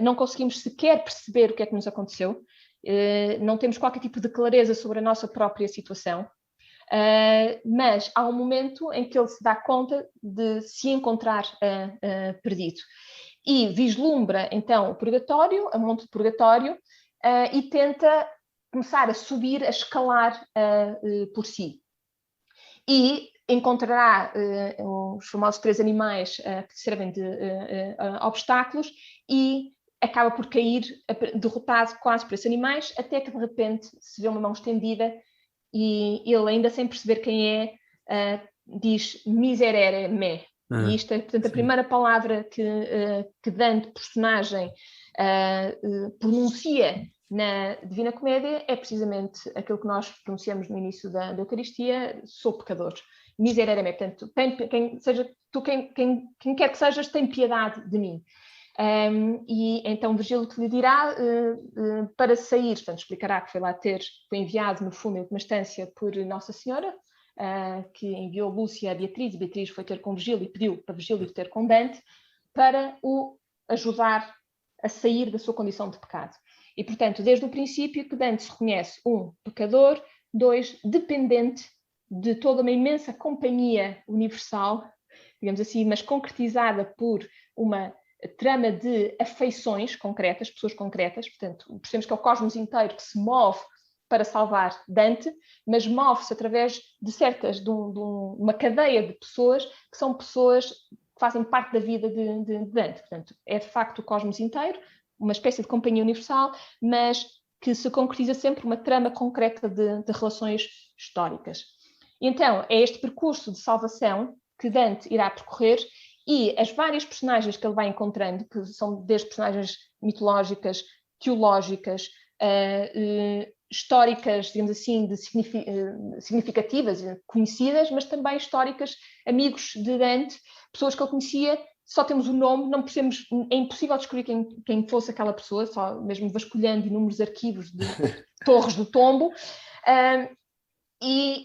Não conseguimos sequer perceber o que é que nos aconteceu, não temos qualquer tipo de clareza sobre a nossa própria situação, mas há um momento em que ele se dá conta de se encontrar perdido e vislumbra então o purgatório, a monte de purgatório, e tenta começar a subir, a escalar por si. E encontrará os famosos 3 animais que servem de obstáculos e acaba por cair derrotado quase por esses animais, até que de repente se vê uma mão estendida e ele, ainda sem perceber quem é, diz miserere me. E isto é, portanto, a primeira palavra que Dante, personagem, pronuncia na Divina Comédia é precisamente aquilo que nós pronunciamos no início da Eucaristia: sou pecador. Miserere me, portanto, quem quer que sejas, tem piedade de mim. E então Virgílio que lhe dirá para sair, portanto explicará que foi enviado no fundo em última instância por Nossa Senhora, que enviou Lúcia a Beatriz, e Beatriz foi ter com Virgílio e pediu para Virgílio ter com Dante para o ajudar a sair da sua condição de pecado. E portanto, desde o princípio que Dante se reconhece 1, pecador, 2, dependente de toda uma imensa companhia universal, digamos assim, mas concretizada por uma trama de afeições concretas, pessoas concretas. Portanto, percebemos que é o cosmos inteiro que se move para salvar Dante, mas move-se através de uma cadeia de pessoas que são pessoas que fazem parte da vida de Dante. Portanto, é de facto o cosmos inteiro, uma espécie de companhia universal, mas que se concretiza sempre uma trama concreta de relações históricas. Então, é este percurso de salvação que Dante irá percorrer, e as várias personagens que ele vai encontrando, que são desde personagens mitológicas, teológicas, históricas, digamos assim, significativas, conhecidas, mas também históricas, amigos de Dante, pessoas que ele conhecia, só temos o nome, não percebemos, é impossível descobrir quem fosse aquela pessoa, só mesmo vasculhando inúmeros arquivos de Torres do Tombo,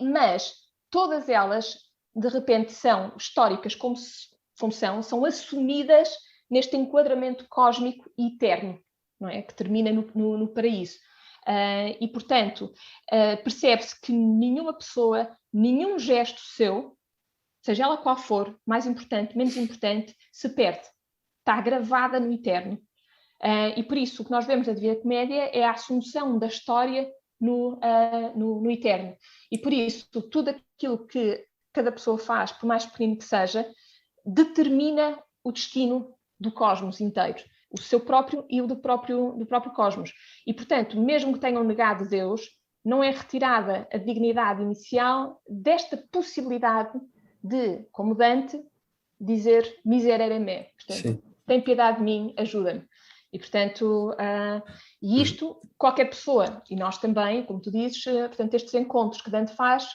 mas todas elas, de repente, são históricas como são assumidas neste enquadramento cósmico e eterno, não é? Que termina no paraíso. E, portanto, percebe-se que nenhuma pessoa, nenhum gesto seu, seja ela qual for, mais importante, menos importante, se perde. Está gravada no eterno. E por isso o que nós vemos na Divina Comédia é a assunção da história no eterno. E por isso tudo aquilo que cada pessoa faz, por mais pequenino que seja, determina o destino do cosmos inteiro, o seu próprio e o do próprio cosmos. E, portanto, mesmo que tenham negado Deus, não é retirada a dignidade inicial desta possibilidade de, como Dante, dizer miserere me. Portanto, tem piedade de mim, ajuda-me. E, portanto, isto, qualquer pessoa, e nós também, como tu dizes, portanto, estes encontros que Dante faz,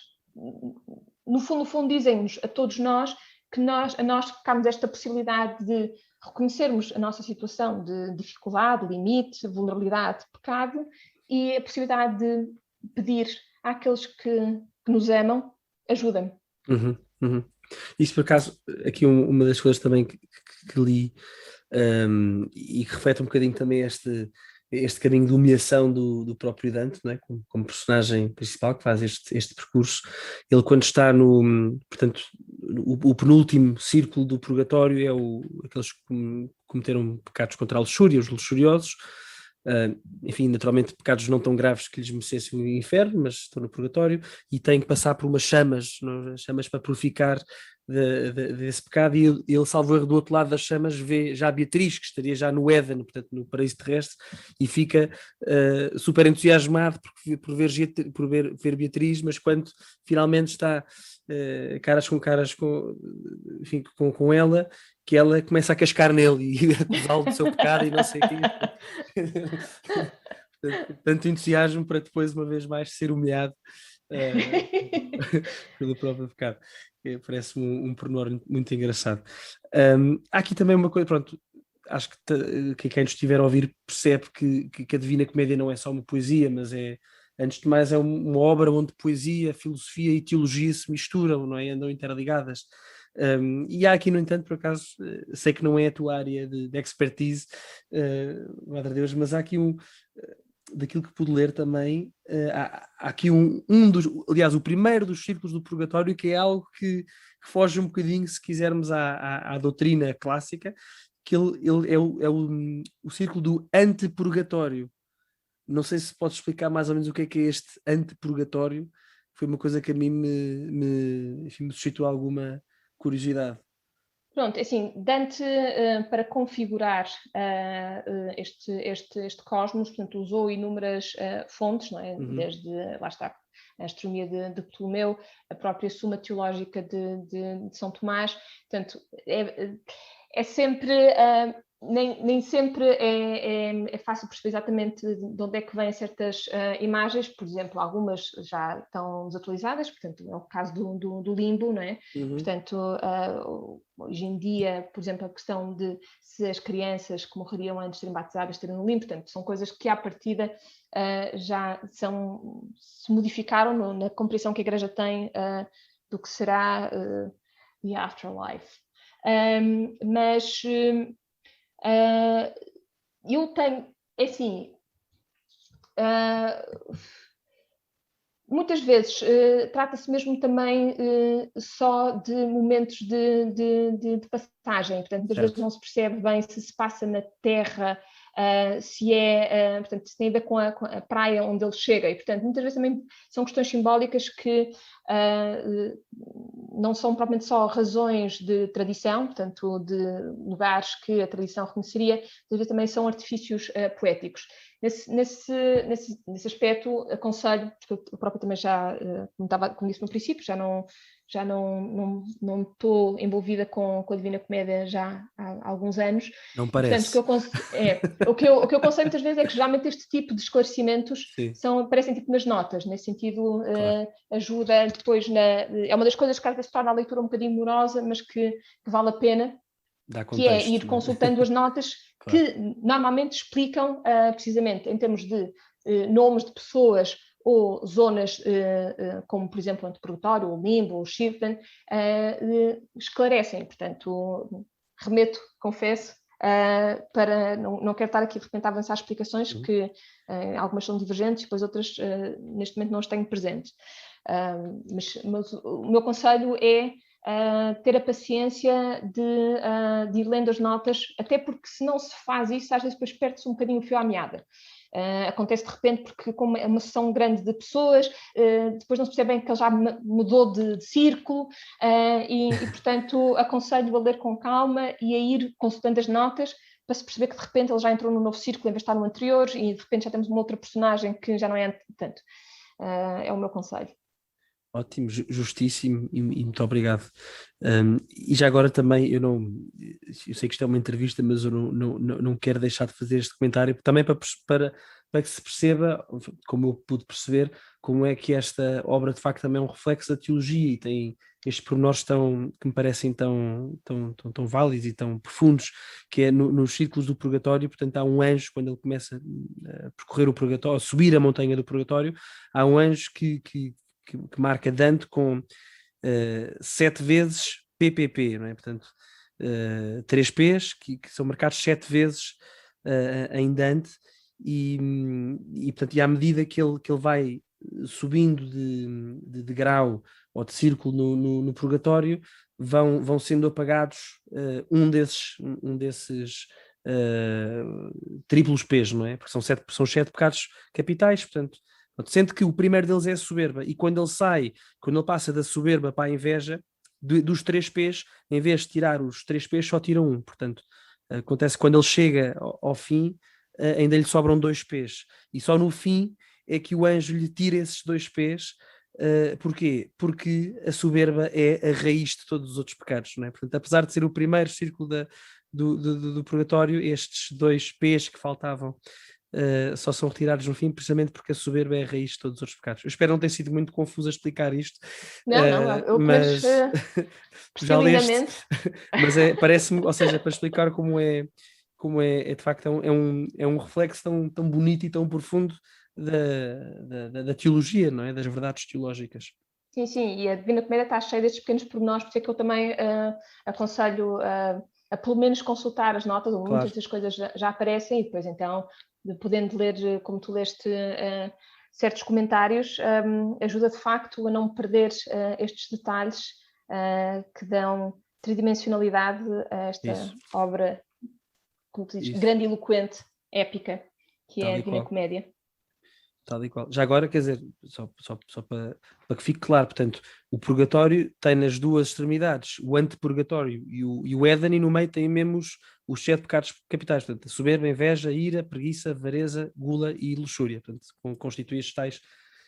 no fundo dizem-nos a todos nós que a nós tocamos esta possibilidade de reconhecermos a nossa situação de dificuldade, limite, vulnerabilidade, pecado, e a possibilidade de pedir àqueles que nos amam, ajuda-me. Isso, por acaso, aqui uma das coisas também que li e que reflete um bocadinho também este caminho de humilhação do próprio Dante, não é? como personagem principal que faz este percurso. Ele, quando está portanto, o penúltimo círculo do purgatório, é aqueles que cometeram pecados contra a luxúria, os luxuriosos, enfim, naturalmente pecados não tão graves que lhes merecessem o inferno, mas estão no purgatório e têm que passar por umas chamas para purificar desse pecado, e ele, salvo erro, do outro lado das chamas vê já a Beatriz, que estaria já no Éden, portanto no paraíso terrestre, e fica super entusiasmado por ver Beatriz, mas quando finalmente está caras com ela, que ela começa a cascar nele e acusá-lo do seu pecado e não sei o quê. Tanto entusiasmo para depois, uma vez mais, ser humilhado pelo próprio pecado. Parece-me um pormenor muito engraçado. Há aqui também uma coisa, pronto, acho que quem nos estiver a ouvir percebe que a Divina Comédia não é só uma poesia, mas antes de mais, é uma obra onde poesia, filosofia e teologia se misturam, não é? Andam interligadas. E há aqui, no entanto, por acaso, sei que não é a tua área de expertise, Madre Deus, mas há aqui daquilo que pude ler também, há aqui aliás, o primeiro dos círculos do purgatório, que é algo que foge um bocadinho, se quisermos, à doutrina clássica, que ele é o círculo do antepurgatório. Não sei se podes explicar mais ou menos o que é este antepurgatório. Foi uma coisa que a mim enfim, me suscitou alguma curiosidade. Pronto, assim, Dante, para configurar este cosmos, portanto, usou inúmeras fontes, não é? Desde, lá está, a astronomia de Ptolomeu, a própria Suma Teológica de São Tomás, portanto, é sempre... Nem sempre é fácil perceber exatamente de onde é que vêm certas imagens, por exemplo, algumas já estão desatualizadas, portanto, é o caso do limbo, não é? Portanto, hoje em dia, por exemplo, a questão de se as crianças que morreriam antes de serem batizadas estarem no limbo, portanto, são coisas que à partida já se modificaram na compreensão que a Igreja tem do que será the afterlife. Mas eu tenho, assim, muitas vezes trata-se mesmo também só de momentos de passagem, portanto, muitas vezes não se percebe bem se passa na Terra, portanto, se tem a ver com a praia onde ele chega, e portanto, muitas vezes também são questões simbólicas que não são propriamente só razões de tradição, portanto, de lugares que a tradição reconheceria, mas também são artifícios poéticos. Nesse aspecto, aconselho, porque eu próprio também já, como disse no princípio, já não estou envolvida com a Divina Comédia já há alguns anos. Não parece. Portanto, o que eu aconselho muitas vezes é que geralmente este tipo de esclarecimentos aparecem tipo nas notas, nesse sentido, claro. Ajuda depois é uma das coisas que às vezes torna a leitura um bocadinho morosa, mas que vale a pena, contexto, que é ir consultando as notas claro. Que normalmente explicam precisamente em termos de nomes de pessoas ou zonas como, por exemplo, o antepurgatório, o limbo, o Shirvan, esclarecem. Portanto, remeto, confesso, para não quero estar aqui de repente a avançar explicações, que algumas são divergentes, depois outras neste momento não as tenho presentes. Mas o meu conselho é ter a paciência de ir lendo as notas, até porque se não se faz isso, às vezes depois perde-se um bocadinho o fio à meada. Acontece de repente porque como é uma sessão grande de pessoas, depois não se percebe bem que ele já mudou de círculo, e portanto aconselho a ler com calma e a ir consultando as notas para se perceber que de repente ele já entrou no novo círculo em vez de estar no anterior e de repente já temos uma outra personagem que já não é tanto. É o meu conselho. Ótimo, justíssimo e muito obrigado. E já agora também, eu sei que isto é uma entrevista, mas eu não quero deixar de fazer este comentário, também para que se perceba, como eu pude perceber, como é que esta obra de facto também é um reflexo da teologia e tem estes pormenores que me parecem tão válidos e tão profundos, que é nos círculos do purgatório. Portanto, há um anjo, quando ele começa a percorrer o purgatório, a subir a montanha do purgatório, há um anjo que marca Dante com 7 vezes PPP, não é? Portanto, 3 P's que são marcados 7 vezes em Dante, portanto, e à medida que ele vai subindo de grau ou de círculo no purgatório, vão sendo apagados um desses triplos P's, não é? Porque são 7 pecados capitais, portanto, sendo que o primeiro deles é a soberba, e quando ele passa da soberba para a inveja, dos 3 P's, em vez de tirar os 3 P's, só tira um. Portanto, acontece que quando ele chega ao fim, ainda lhe sobram 2 P's, e só no fim é que o anjo lhe tira esses 2 P's. Porquê? Porque a soberba é a raiz de todos os outros pecados, não é? Portanto, apesar de ser o primeiro círculo do purgatório, estes 2 P's que faltavam só são retirados no fim, precisamente porque a soberba é a raiz de todos os outros pecados. Eu espero não ter sido muito confuso a explicar isto. Não, eu mas percebi já leste, lindamente. mas parece-me, ou seja, para explicar como é de facto é um reflexo tão bonito e tão profundo da teologia, não é? Das verdades teológicas. Sim, e a Divina Comédia está cheia destes pequenos pormenores, por isso é que eu também aconselho a pelo menos consultar as notas, onde muitas das coisas já aparecem, e depois então, podendo ler, como tu leste, certos comentários, ajuda de facto a não perder estes detalhes que dão tridimensionalidade a esta obra, como tu dizes, grandiloquente, épica, que é a Divina Comédia. Tal e qual. Já agora, quer dizer, só para que fique claro, portanto, o purgatório tem nas duas extremidades o antepurgatório e o Éden, e no meio tem mesmo os 7 pecados capitais, portanto, a soberba, inveja, ira, preguiça, avareza, gula e luxúria, portanto, constitui estes tais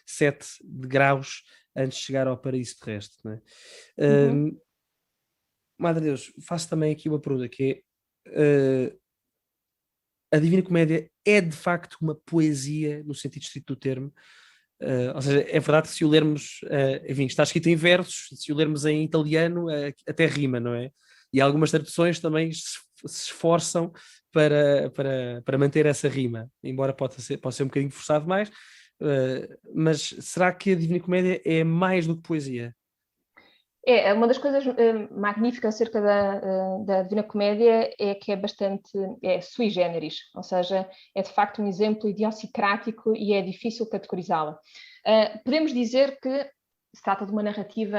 7 graus antes de chegar ao paraíso terrestre, não é? Madre Deus, faço também aqui uma pergunta, que é... a Divina Comédia é de facto uma poesia no sentido estrito do termo, ou seja, é verdade que se o lermos, enfim, está escrito em versos, se o lermos em italiano até rima, não é? E algumas traduções também se esforçam para manter essa rima, embora possa ser um bocadinho forçado mais, mas será que a Divina Comédia é mais do que poesia? É, uma das coisas magníficas acerca da Divina Comédia é que é bastante sui generis, ou seja, é de facto um exemplo idiosincrático e é difícil categorizá-la. Podemos dizer que se trata de uma narrativa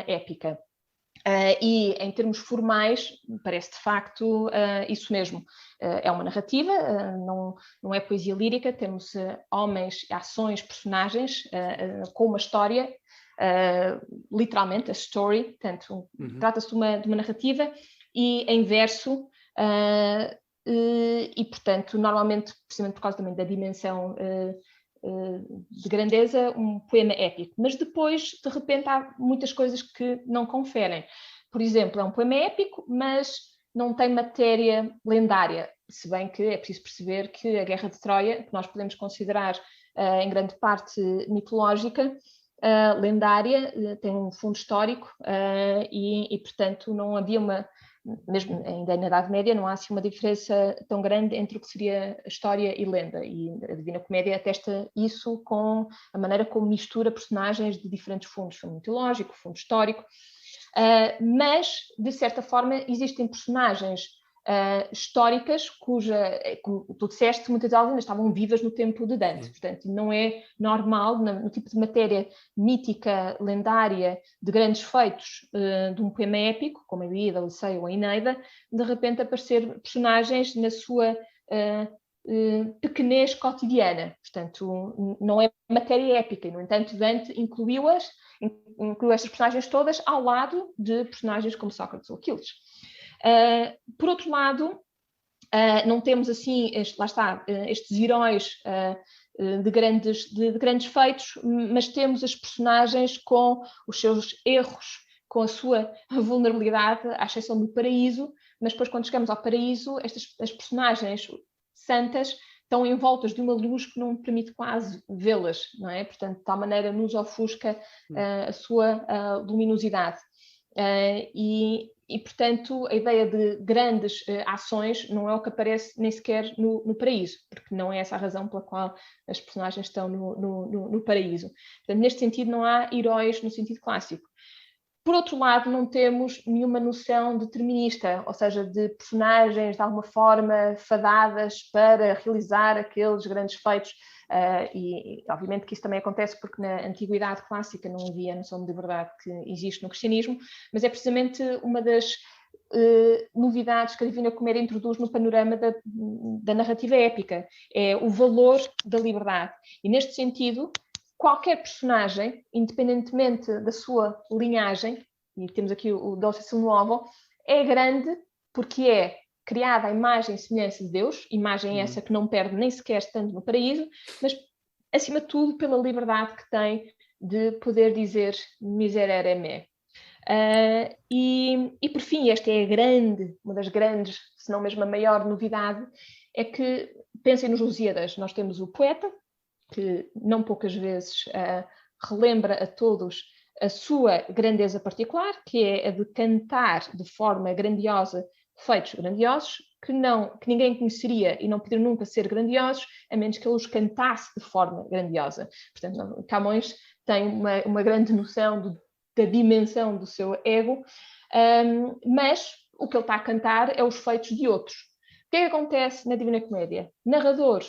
épica. E em termos formais, parece de facto isso mesmo. É uma narrativa, não é poesia lírica, temos homens, ações, personagens com uma história. Literalmente a story, portanto, trata-se de uma narrativa e em verso, e portanto, normalmente, precisamente por causa também da dimensão de grandeza, um poema épico, mas depois, de repente, há muitas coisas que não conferem. Por exemplo, é um poema épico, mas não tem matéria lendária, se bem que é preciso perceber que a Guerra de Troia, que nós podemos considerar em grande parte mitológica, lendária, tem um fundo histórico e, portanto, não havia mesmo ainda na Idade Média, não há assim uma diferença tão grande entre o que seria história e lenda, e a Divina Comédia atesta isso com a maneira como mistura personagens de diferentes fundos, fundo mitológico, fundo histórico, mas, de certa forma, existem personagens históricas como tu disseste, muitas delas ainda estavam vivas no tempo de Dante. Portanto, não é normal, no tipo de matéria mítica, lendária, de grandes feitos de um poema épico, como a Ilíada, a Odisseia ou a Eneida, de repente aparecer personagens na sua pequenez cotidiana. Portanto, não é matéria épica. No entanto, Dante incluiu estas personagens todas ao lado de personagens como Sócrates ou Aquiles. Por outro lado, não temos assim, estes heróis de grandes feitos, mas temos as personagens com os seus erros, com a sua vulnerabilidade, à exceção do paraíso, mas depois quando chegamos ao paraíso, as personagens santas estão envoltas de uma luz que não permite quase vê-las, não é? Portanto, de tal maneira nos ofusca a sua luminosidade. E, portanto, a ideia de grandes ações não é o que aparece nem sequer no paraíso, porque não é essa a razão pela qual as personagens estão no paraíso. Portanto, neste sentido, não há heróis no sentido clássico. Por outro lado, não temos nenhuma noção determinista, ou seja, de personagens de alguma forma fadadas para realizar aqueles grandes feitos. E obviamente que isso também acontece porque na Antiguidade Clássica não havia a noção de verdade que existe no cristianismo, mas é precisamente uma das novidades que a Divina Comédia introduz no panorama da narrativa épica, é o valor da liberdade. E neste sentido, qualquer personagem, independentemente da sua linhagem, e temos aqui o Dulce Novo, é grande porque é criada à imagem e semelhança de Deus, imagem essa que não perde nem sequer estando no paraíso, mas, acima de tudo, pela liberdade que tem de poder dizer miserere me. E, por fim, esta é uma das grandes, se não mesmo a maior novidade, é que pensem nos Lusíadas, nós temos o poeta, que não poucas vezes relembra a todos a sua grandeza particular, que é a de cantar de forma grandiosa feitos grandiosos, que ninguém conheceria e não poderiam nunca ser grandiosos, a menos que ele os cantasse de forma grandiosa. Portanto, Camões tem uma grande noção da dimensão do seu ego, mas o que ele está a cantar é os feitos de outros. O que é que acontece na Divina Comédia? Narrador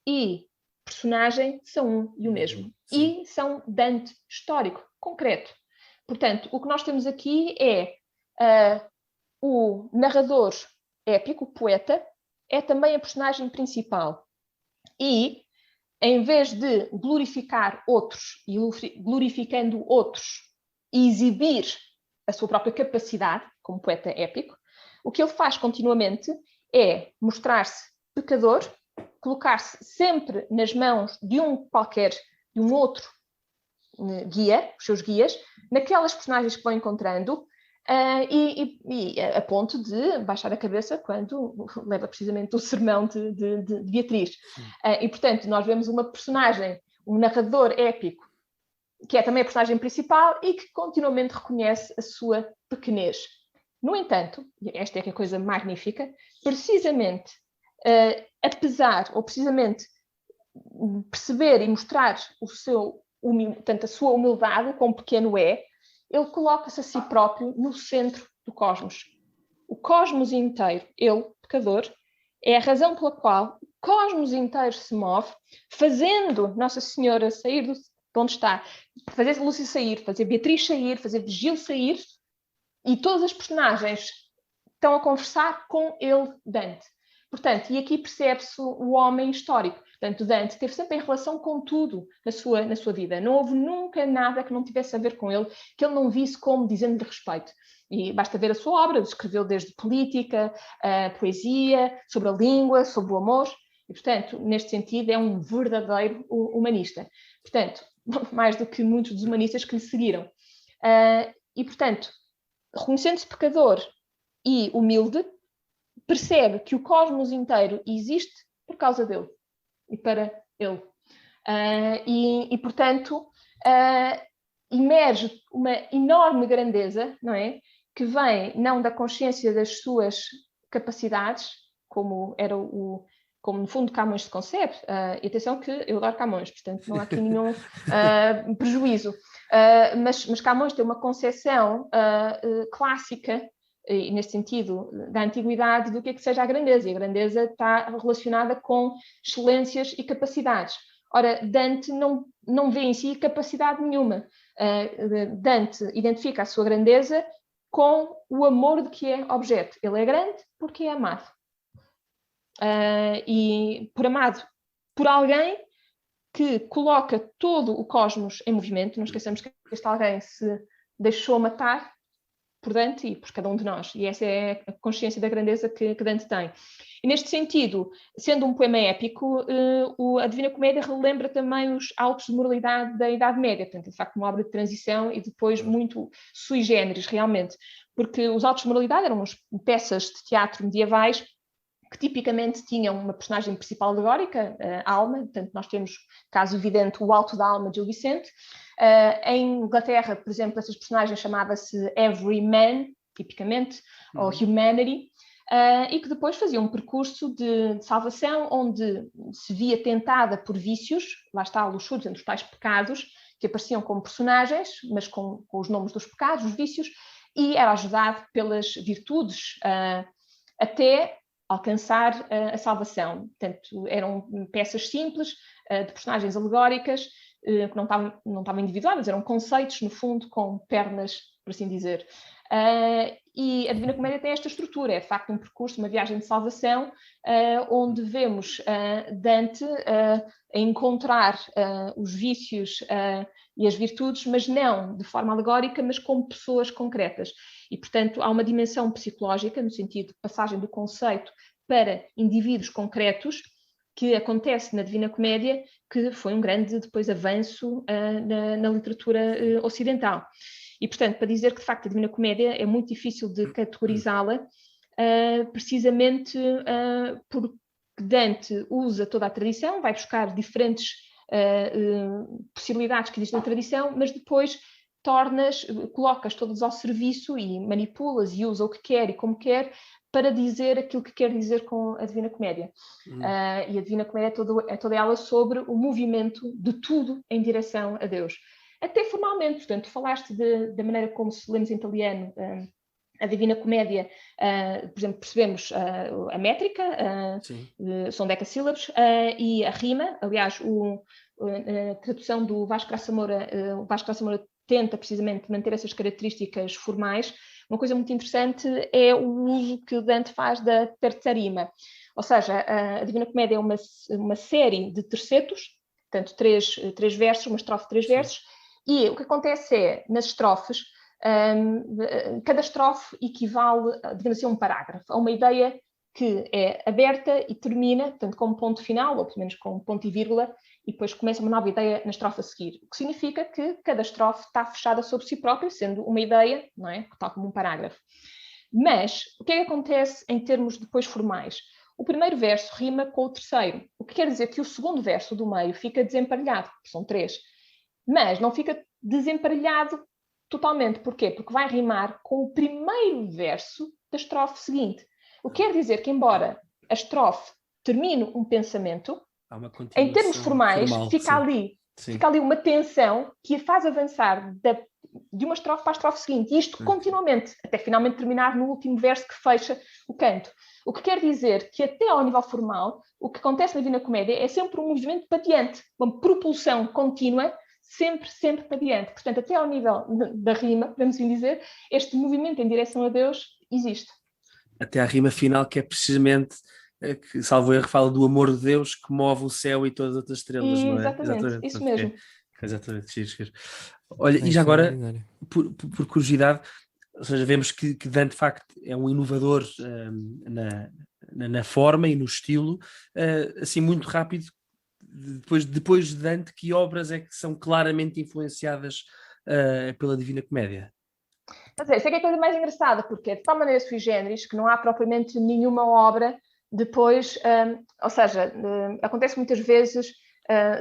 e personagem são um e o mesmo. Sim. E são Dante histórico, concreto. Portanto, o que nós temos aqui é o narrador épico, o poeta, é também a personagem principal. E, em vez de glorificar outros e glorificando outros e exibir a sua própria capacidade como poeta épico, o que ele faz continuamente é mostrar-se pecador, colocar-se sempre nas mãos de um outro guia, os seus guias, naquelas personagens que vão encontrando, e a ponto de baixar a cabeça quando leva precisamente o sermão de Beatriz. E, portanto, nós vemos uma personagem, um narrador épico, que é também a personagem principal e que continuamente reconhece a sua pequenez. No entanto, e esta é que é a coisa magnífica, precisamente precisamente perceber e mostrar a sua humildade, quão pequeno é, ele coloca-se a si próprio no centro do cosmos. O cosmos inteiro, ele, pecador, é a razão pela qual o cosmos inteiro se move, fazendo Nossa Senhora sair de onde está, fazer Lúcia sair, fazer Beatriz sair, fazer Virgílio sair, e todas as personagens estão a conversar com ele, Dante. Portanto, e aqui percebe-se o homem histórico. Portanto, Dante esteve sempre em relação com tudo na sua vida. Não houve nunca nada que não tivesse a ver com ele, que ele não visse como dizendo-lhe respeito. E basta ver a sua obra, escreveu desde política, poesia, sobre a língua, sobre o amor. E, portanto, neste sentido, é um verdadeiro humanista. Portanto, mais do que muitos dos humanistas que lhe seguiram. E, portanto, reconhecendo-se pecador e humilde, percebe que o cosmos inteiro existe por causa dele e para ele. Portanto, emerge uma enorme grandeza, não é? Que vem não da consciência das suas capacidades, como no fundo Camões se concebe, e atenção que eu adoro Camões, portanto não há aqui nenhum prejuízo, mas Camões tem uma concepção clássica, e neste sentido, da antiguidade, do que é que seja a grandeza. E a grandeza está relacionada com excelências e capacidades. Ora, Dante não vê em si capacidade nenhuma. Dante identifica a sua grandeza com o amor de que é objeto. Ele é grande porque é amado. E amado por alguém que coloca todo o cosmos em movimento. Não esqueçamos que este alguém se deixou matar por Dante e por cada um de nós, e essa é a consciência da grandeza que Dante tem. E neste sentido, sendo um poema épico, a Divina Comédia relembra também os autos de moralidade da Idade Média, portanto, de facto, uma obra de transição e depois muito sui generis, realmente, porque os autos de moralidade eram peças de teatro medievais que tipicamente tinham uma personagem principal alegórica, a alma, portanto nós temos, caso evidente, o Alto da Alma de Gil Vicente. Em Inglaterra, por exemplo, essas personagens chamava-se Every Man, tipicamente, ou Humanity, e que depois faziam um percurso de salvação, onde se via tentada por vícios, lá está a luxúria, os tais pecados, que apareciam como personagens, mas com os nomes dos pecados, os vícios, e era ajudado pelas virtudes, até alcançar a salvação. Portanto, eram peças simples, de personagens alegóricas, que não estavam individuadas, eram conceitos, no fundo, com pernas, por assim dizer. E a Divina Comédia tem esta estrutura, é de facto um percurso, uma viagem de salvação, onde vemos Dante a encontrar os vícios e as virtudes, mas não de forma alegórica, mas como pessoas concretas. E, portanto, há uma dimensão psicológica, no sentido de passagem do conceito para indivíduos concretos, que acontece na Divina Comédia, que foi um grande depois avanço na literatura ocidental. E, portanto, para dizer que, de facto, a Divina Comédia é muito difícil de categorizá-la, precisamente por que Dante usa toda a tradição, vai buscar diferentes possibilidades que existem na tradição, mas depois colocas todas ao serviço e manipulas e usa o que quer e como quer para dizer aquilo que quer dizer com a Divina Comédia. E a Divina Comédia é toda ela sobre o movimento de tudo em direção a Deus. Até formalmente, portanto, falaste da maneira como se lemos em italiano a Divina Comédia, por exemplo, percebemos a métrica, são decassílabos, e a rima. Aliás, a tradução do Vasco Graça Moura, o Vasco Graça Moura tenta precisamente manter essas características formais. Uma coisa muito interessante é o uso que Dante faz da terza rima, ou seja, a Divina Comédia é uma série de tercetos, portanto, três versos, uma estrofe, 3 versos, e o que acontece é, nas estrofes, cada estrofe equivale, digamos assim, a um parágrafo, a uma ideia que é aberta e termina, portanto, com um ponto final, ou pelo menos com um ponto e vírgula, e depois começa uma nova ideia na estrofe a seguir. O que significa que cada estrofe está fechada sobre si própria, sendo uma ideia, não é? Tal como um parágrafo. Mas, o que é que acontece em termos depois formais? O primeiro verso rima com o terceiro, o que quer dizer que o segundo verso do meio fica desemparelhado, são 3, mas não fica desemparelhado totalmente. Porquê? Porque vai rimar com o primeiro verso da estrofe seguinte. O que quer dizer que, embora a estrofe termine um pensamento, em termos formais, fica ali uma tensão que a faz avançar de uma estrofe para a estrofe seguinte. E isto continuamente, até finalmente terminar no último verso que fecha o canto. O que quer dizer que, até ao nível formal, o que acontece na Divina Comédia é sempre um movimento para diante, uma propulsão contínua, sempre para diante. Portanto, até ao nível da rima, podemos assim dizer, este movimento em direção a Deus existe. Até à rima final, que é precisamente, que, salvo erro, fala do amor de Deus que move o céu e todas as outras estrelas, não é? Exatamente, isso mesmo. Exatamente, giro. Olha, e já agora, por curiosidade, ou seja, vemos que Dante, de facto, é um inovador na forma e no estilo, assim, muito rápido. Depois de Dante, que obras é que são claramente influenciadas pela Divina Comédia? Mas isso é que é a coisa mais engraçada, porque é de tal maneira sui generis que não há propriamente nenhuma obra depois, ou seja, acontece muitas vezes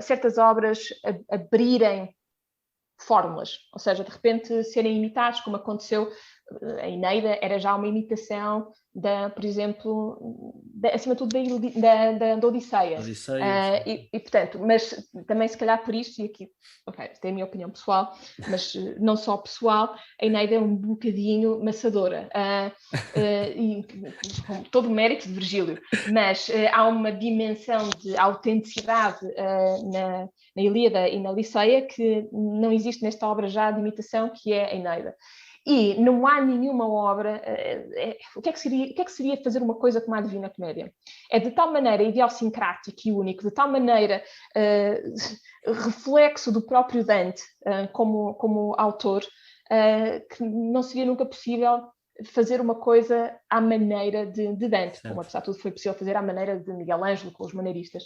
certas obras abrirem fórmulas, ou seja, de repente serem imitados, como aconteceu a Eneida, era já uma imitação por exemplo, acima de tudo da Odisseia. E portanto, mas também se calhar por isso, e aqui, esta é a minha opinião pessoal, mas não só pessoal, a Eneida é um bocadinho maçadora, e com todo o mérito de Virgílio, mas há uma dimensão de autenticidade na Ilíada e na Odisseia que não existe nesta obra já de imitação, que é a Eneida. E não há nenhuma obra. O que é que seria fazer uma coisa como a Divina Comédia? É de tal maneira idiosincrático e único, de tal maneira reflexo do próprio Dante como autor, que não seria nunca possível fazer uma coisa à maneira de Dante, como apesar de tudo foi possível fazer à maneira de Miguel Ângelo, com os maneiristas.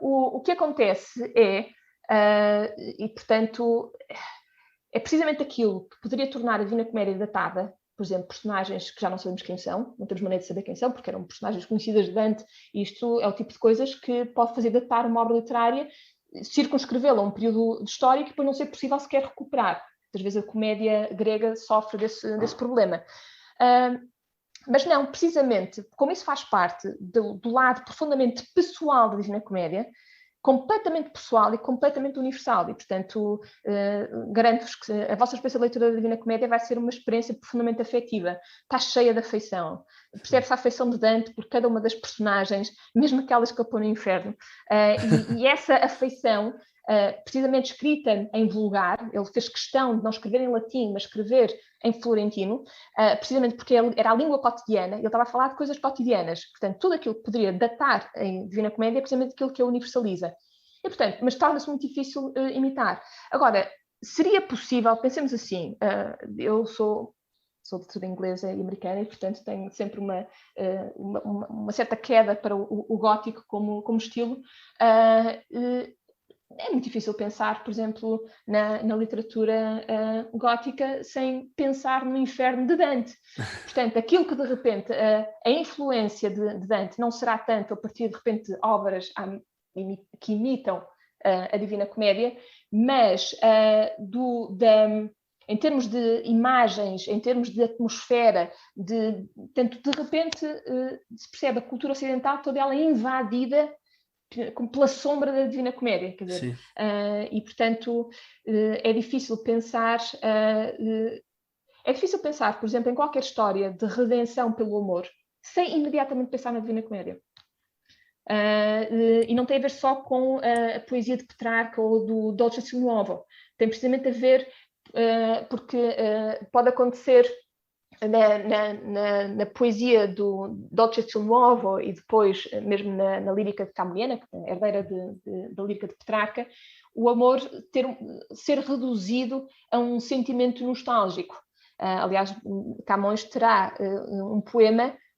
O que acontece e portanto, é precisamente aquilo que poderia tornar a Divina Comédia datada, por exemplo, personagens que já não sabemos quem são, não temos maneira de saber quem são, porque eram personagens conhecidas de Dante, e isto é o tipo de coisas que pode fazer datar uma obra literária, circunscrevê-la a um período histórico e depois não ser possível sequer recuperar. Às vezes a comédia grega sofre desse problema. Mas não, precisamente, como isso faz parte do lado profundamente pessoal da Divina Comédia, completamente pessoal e completamente universal, e portanto garanto-vos que a vossa experiência de leitura da Divina Comédia vai ser uma experiência profundamente afetiva, está cheia de afeição, percebe-se a afeição de Dante por cada uma das personagens, mesmo aquelas que ele põe no inferno, e essa afeição, precisamente escrita em vulgar, ele fez questão de não escrever em latim, mas escrever em florentino, precisamente porque era a língua cotidiana, ele estava a falar de coisas cotidianas, portanto tudo aquilo que poderia datar em Divina Comédia é precisamente aquilo que a universaliza. E, portanto, mas torna-se muito difícil imitar. Agora, seria possível, pensemos assim, eu sou de literatura inglesa e americana e, portanto, tenho sempre uma certa queda para o gótico como estilo. é muito difícil pensar, por exemplo, na literatura gótica sem pensar no inferno de Dante. Portanto, aquilo que de repente a influência de Dante não será tanto a partir de repente de obras que imitam a Divina Comédia, mas em termos de imagens, em termos de atmosfera, tanto de repente se percebe a cultura ocidental toda ela invadida pela sombra da Divina Comédia, quer dizer, e portanto é difícil pensar, por exemplo, em qualquer história de redenção pelo amor, sem imediatamente pensar na Divina Comédia. E não tem a ver só com a poesia de Petrarca ou do Dolce Nuovo, tem precisamente a ver porque pode acontecer na poesia do Dolce Nuovo e depois mesmo na lírica de Camões, que é herdeira da lírica de Petrarca, o amor ser reduzido a um sentimento nostálgico. Aliás, Camões terá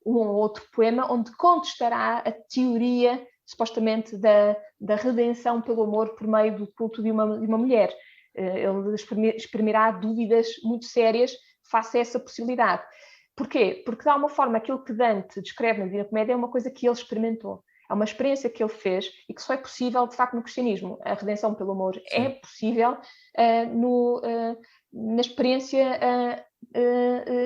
um ou outro poema onde contestará a teoria supostamente da redenção pelo amor por meio do culto de uma mulher. Ele exprimirá dúvidas muito sérias face a essa possibilidade. Porquê? Porque, de alguma forma, aquilo que Dante descreve na Divina Comédia é uma coisa que ele experimentou. É uma experiência que ele fez e que só é possível, de facto, no cristianismo. A redenção pelo amor Sim. É possível na experiência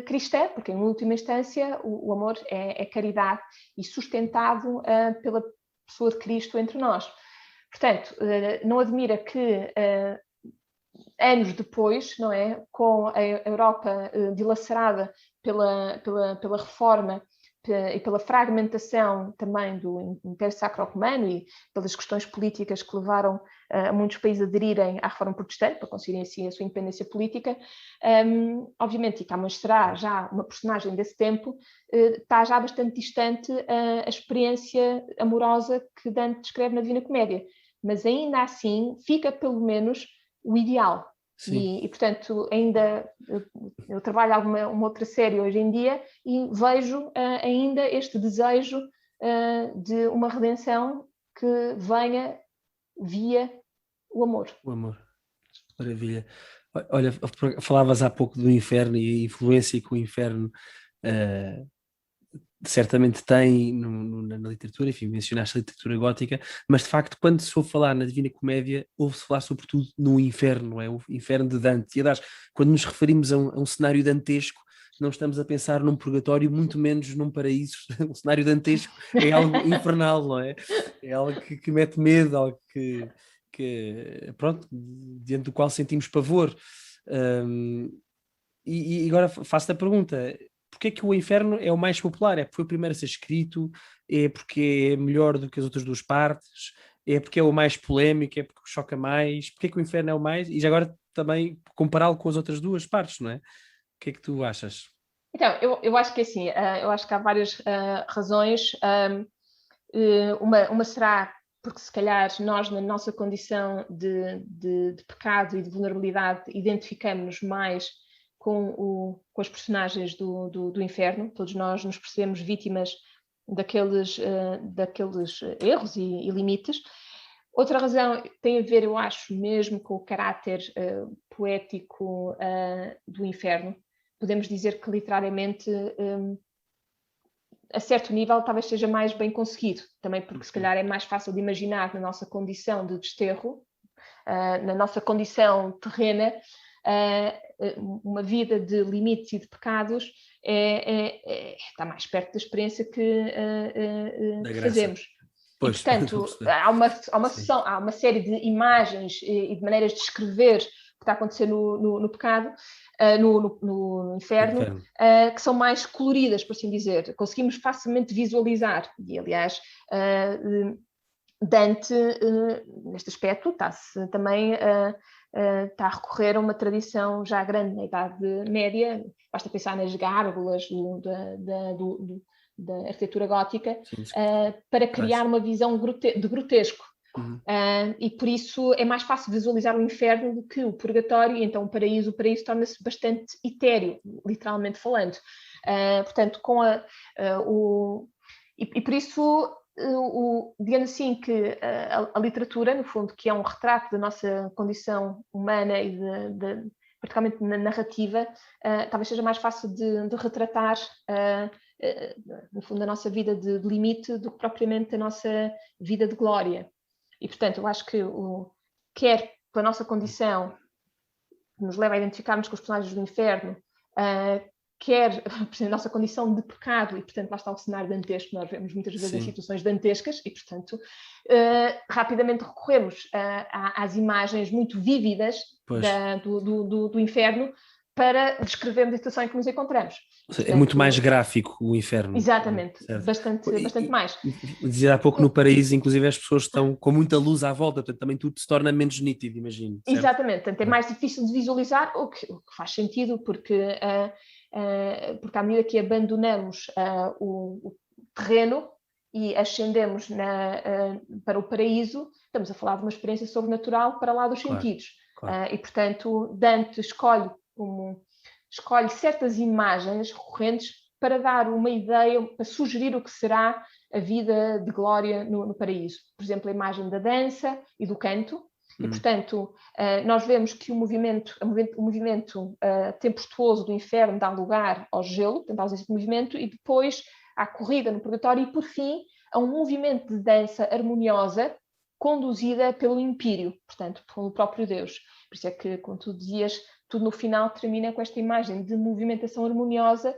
cristã, porque, em última instância, o amor é caridade e sustentado pela pessoa de Cristo entre nós. Portanto, não admira que anos depois, não é, com a Europa dilacerada pela reforma e pela fragmentação também do Império Sacro-Romano e pelas questões políticas que levaram a muitos países a aderirem à reforma protestante para conseguirem assim a sua independência política, obviamente, e Camões será já uma personagem desse tempo, está já bastante distante a experiência amorosa que Dante descreve na Divina Comédia, mas ainda assim fica pelo menos o ideal. E, portanto, ainda eu trabalho uma outra série hoje em dia e vejo ainda este desejo de uma redenção que venha via o amor. O amor, maravilha. Olha, falavas há pouco do inferno e a influência que o inferno certamente tem na literatura, enfim, mencionaste a literatura gótica, mas de facto quando se ouve falar na Divina Comédia, ouve-se falar sobretudo no inferno, não é? O inferno de Dante. E aliás, quando nos referimos a um cenário dantesco, não estamos a pensar num purgatório, muito menos num paraíso. Um cenário dantesco é algo infernal, não é? É algo que mete medo, algo que pronto, diante do qual sentimos pavor. E agora faço-te a pergunta: porque é que o inferno é o mais popular? É porque foi o primeiro a ser escrito? É porque é melhor do que as outras duas partes? É porque é o mais polémico? É porque choca mais? Porque é que o inferno é o mais? E já agora também compará-lo com as outras duas partes, não é? O que é que tu achas? Então, eu acho que é assim, eu acho que há várias razões. Uma será porque se calhar nós, na nossa condição de pecado e de vulnerabilidade, identificamos-nos mais com os personagens do inferno. Todos nós nos percebemos vítimas daqueles erros e limites. Outra razão tem a ver, eu acho, mesmo com o caráter poético do inferno. Podemos dizer que literariamente, a certo nível, talvez seja mais bem conseguido, também porque se calhar é mais fácil de imaginar na nossa condição de desterro, na nossa condição terrena, uma vida de limites e de pecados está mais perto da experiência que fazemos. Pois, e, portanto, há uma série de imagens e de maneiras de escrever o que está a acontecer no pecado, no inferno, que são mais coloridas, por assim dizer. Conseguimos facilmente visualizar. E, aliás, Dante, neste aspecto, está-se também está a recorrer a uma tradição já grande na Idade Média. Basta pensar nas gárgulas da arquitetura gótica, para criar uma visão de grotesco. E por isso é mais fácil visualizar o inferno do que o purgatório, e então o paraíso torna-se bastante etéreo, literalmente falando. Portanto, e por isso digamos assim que a literatura, no fundo, que é um retrato da nossa condição humana e particularmente na narrativa, talvez seja mais fácil de retratar, no fundo, a nossa vida de limite do que propriamente a nossa vida de glória. E, portanto, eu acho que quer pela nossa condição, que nos leva a identificarmos com os personagens do inferno, quer por a nossa condição de pecado, e portanto lá está o cenário dantesco, nós vemos muitas vezes em situações dantescas, e portanto rapidamente recorremos às imagens muito vívidas do inferno para descrevermos a situação em que nos encontramos. Portanto, é muito mais gráfico o inferno. Exatamente, bastante mais. Dizia há pouco no paraíso, inclusive as pessoas estão com muita luz à volta, portanto também tudo se torna menos nítido, imagino. Certo? Exatamente, portanto é mais difícil de visualizar, o que faz sentido, porque à medida que abandonamos o terreno e ascendemos para o paraíso, estamos a falar de uma experiência sobrenatural para lá dos sentidos. Claro. E, portanto, Dante escolhe certas imagens recorrentes para dar uma ideia, para sugerir o que será a vida de glória no paraíso. Por exemplo, a imagem da dança e do canto. E, portanto, nós vemos que o movimento tempestuoso do inferno dá lugar ao gelo, portanto, à ausência de movimento, e depois à corrida no purgatório e, por fim, a um movimento de dança harmoniosa conduzida pelo Empírio, portanto, pelo próprio Deus. Por isso é que, como tu dizias, tudo no final termina com esta imagem de movimentação harmoniosa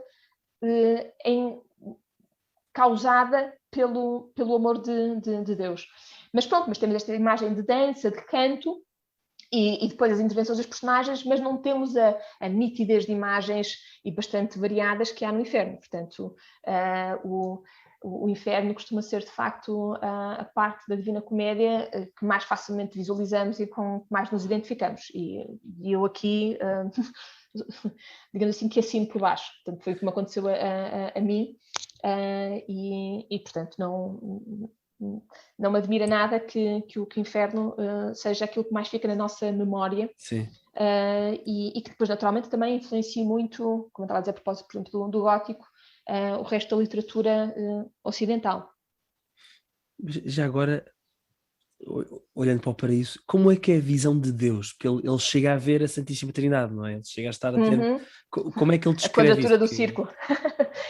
causada pelo amor de Deus. Mas pronto, temos esta imagem de dança, de canto, e depois as intervenções dos personagens, mas não temos a nitidez de imagens e bastante variadas que há no inferno. Portanto, o inferno costuma ser, de facto, a parte da Divina Comédia que mais facilmente visualizamos e com que mais nos identificamos. E eu aqui, digamos assim, que assino por baixo. Portanto, foi o que me aconteceu a mim. E portanto, não me admira nada que o inferno seja aquilo que mais fica na nossa memória. Sim. E que depois, naturalmente, também influencia muito, como eu estava a dizer a propósito, por exemplo, do gótico, o resto da literatura ocidental. Já agora, olhando para o paraíso, como é que é a visão de Deus? Porque ele chega a ver a Santíssima Trindade, não é? Ele chega a estar atento. Como é que ele descreve a quadratura isso? do círculo.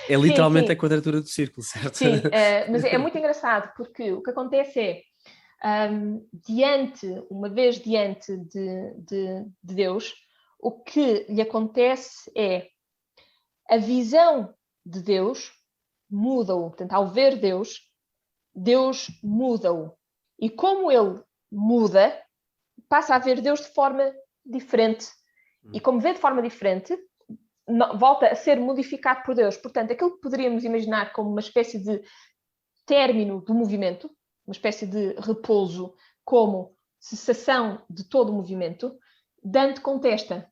É literalmente sim. a quadratura do círculo, certo? Sim, mas é muito engraçado, porque o que acontece é, uma vez diante de Deus, o que lhe acontece é a visão de Deus muda-o. Portanto, ao ver Deus muda-o. E como ele muda, passa a ver Deus de forma diferente. E como vê de forma diferente, volta a ser modificado por Deus. Portanto, aquilo que poderíamos imaginar como uma espécie de término do movimento, uma espécie de repouso, como cessação de todo o movimento, Dante contesta.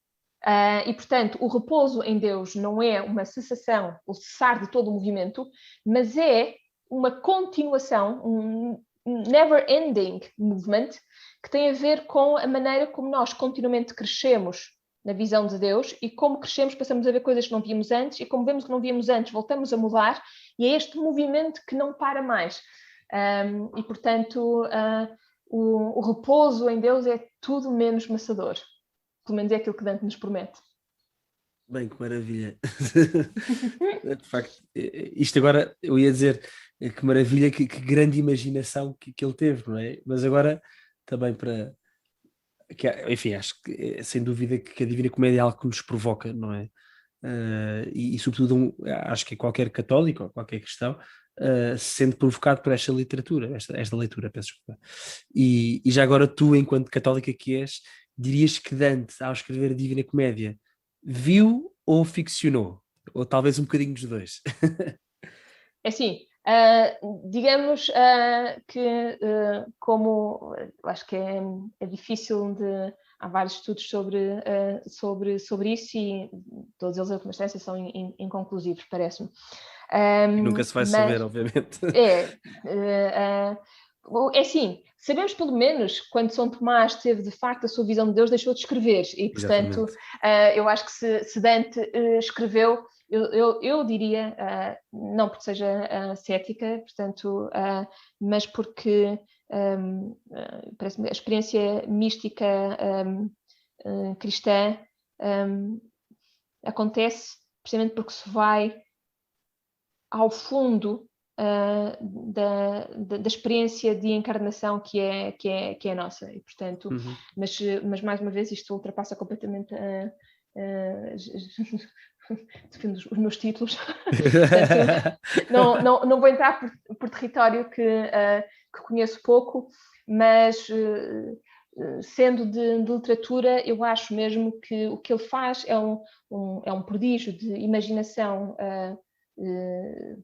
E, portanto, o repouso em Deus não é uma cessação, o cessar de todo o movimento, mas é uma continuação, um never-ending movement, que tem a ver com a maneira como nós continuamente crescemos na visão de Deus, e como crescemos passamos a ver coisas que não víamos antes, e como vemos que não víamos antes voltamos a mudar, e é este movimento que não para mais. E, portanto, o repouso em Deus é tudo menos maçador. Pelo menos é aquilo que Dante nos promete. Bem, que maravilha. De facto, isto agora, eu ia dizer, que maravilha, que grande imaginação que ele teve, não é? Mas agora, também enfim, acho que sem dúvida que a Divina Comédia é algo que nos provoca, não é? E sobretudo, acho que qualquer católico, ou qualquer cristão, se sente provocado por esta literatura, esta leitura, peço desculpa. E já agora tu, enquanto católica que és, dirias que Dante, ao escrever a Divina Comédia, viu ou ficcionou? Ou talvez um bocadinho dos dois? É assim, digamos que, como acho que é difícil há vários estudos sobre isso, e todos eles, a última instância, são inconclusivos, parece-me. Nunca se vai saber, obviamente. É assim, sabemos pelo menos quando São Tomás teve de facto a sua visão de Deus, deixou de escrever, e portanto eu acho que se Dante escreveu, eu diria, não porque seja cética, portanto, mas porque parece-me a experiência mística cristã acontece precisamente porque se vai ao fundo da experiência de encarnação que é nossa, e portanto, mas mais uma vez isto ultrapassa completamente defendo os meus títulos. Portanto, não vou entrar por território que conheço pouco, mas sendo de literatura, eu acho mesmo que o que ele faz é um prodígio de imaginação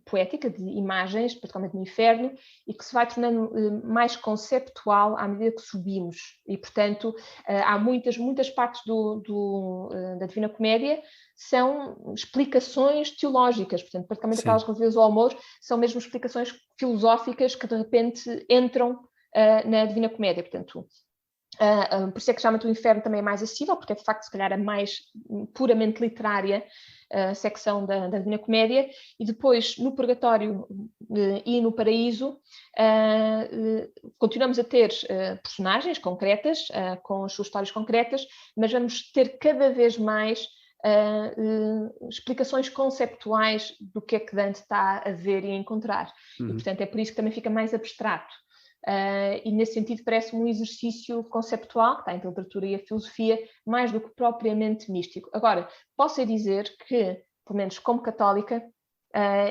poética, de imagens, particularmente no inferno, e que se vai tornando mais conceptual à medida que subimos. E, portanto, há muitas partes da Divina Comédia são explicações teológicas, portanto, particularmente aquelas relativas ao amor, são mesmo explicações filosóficas que de repente entram na Divina Comédia, portanto. Por isso é que geralmente o inferno também é mais acessível, porque é de facto se calhar a mais puramente literária secção da Divina Comédia, e depois no Purgatório e no Paraíso continuamos a ter personagens concretas, com as suas histórias concretas, mas vamos ter cada vez mais explicações conceptuais do que é que Dante está a ver e a encontrar. E portanto é por isso que também fica mais abstrato. E nesse sentido parece-me um exercício conceptual que está entre a literatura e a filosofia mais do que propriamente místico. Agora, posso dizer que, pelo menos como católica,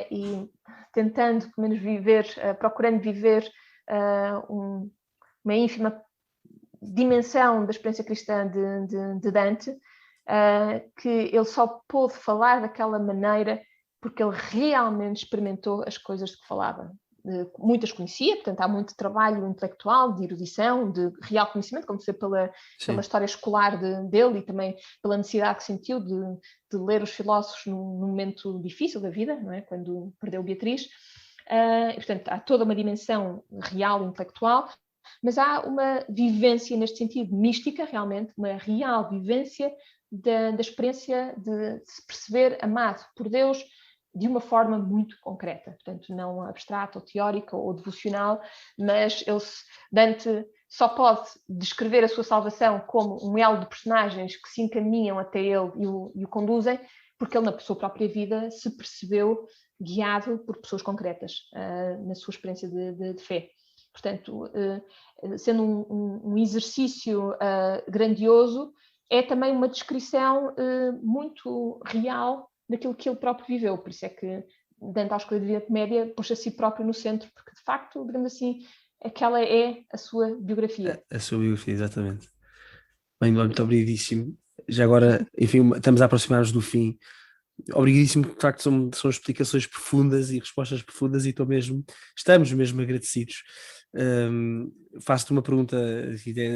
e tentando pelo menos viver, procurando viver uma ínfima dimensão da experiência cristã de Dante, que ele só pôde falar daquela maneira porque ele realmente experimentou as coisas de que falava. Muitas conhecia, portanto há muito trabalho intelectual, de erudição, de real conhecimento, como se vê pela história escolar dele e também pela necessidade que sentiu de ler os filósofos num momento difícil da vida, não é? Quando perdeu Beatriz. E, portanto, há toda uma dimensão real intelectual, mas há uma vivência neste sentido mística, realmente, uma real vivência da experiência de se perceber amado por Deus de uma forma muito concreta, portanto não abstrata ou teórica ou devocional, mas Dante só pode descrever a sua salvação como um elo de personagens que se encaminham até ele e o conduzem, porque ele na sua própria vida se percebeu guiado por pessoas concretas na sua experiência de fé. Portanto, sendo um exercício grandioso, é também uma descrição muito real daquilo que ele próprio viveu. Por isso é que Dante, ao escolher a Divina Comédia, puxa a si próprio no centro, porque de facto, digamos assim, aquela é a sua biografia. A sua biografia, exatamente. Bem, muito obrigadíssimo. Já agora, enfim, estamos a aproximar-nos do fim. Obrigadíssimo, de facto são explicações profundas e respostas profundas e estamos mesmo agradecidos. Faço-te uma pergunta,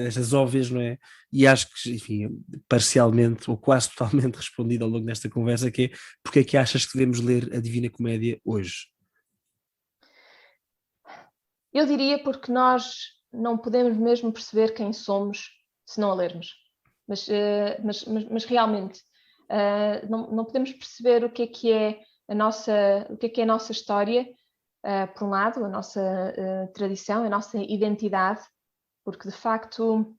estas óbvias, não é? E acho que, enfim, parcialmente ou quase totalmente respondida ao longo desta conversa, que é: porque é que achas que devemos ler a Divina Comédia hoje? Eu diria porque nós não podemos mesmo perceber quem somos se não a lermos. Mas realmente não podemos perceber o que é a nossa história, por um lado, a nossa tradição, a nossa identidade, porque de facto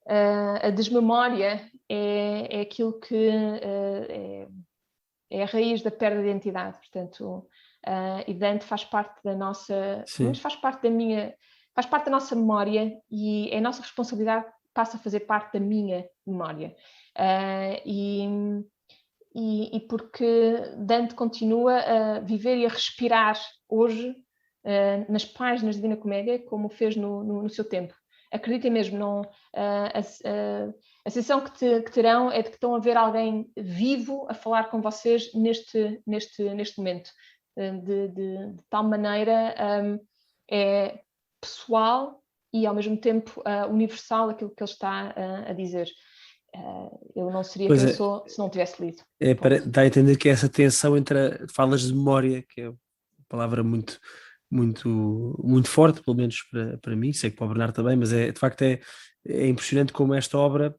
a desmemória é aquilo que é a raiz da perda de identidade. Portanto, e Dante faz parte da nossa, faz parte da nossa memória, e é a nossa responsabilidade que passa a fazer parte da minha memória. E porque Dante continua a viver e a respirar hoje nas páginas da Divina Comédia, como fez no seu tempo. Acreditem mesmo, a sensação que terão é de que estão a ver alguém vivo a falar com vocês neste momento. De tal maneira é pessoal e ao mesmo tempo universal aquilo que ele está a dizer. Eu não seria quem sou se não tivesse lido. Dá a entender que essa tensão entre falas de memória, que é uma palavra muito forte, pelo menos para mim, sei que para o Bernardo também, mas de facto é impressionante como esta obra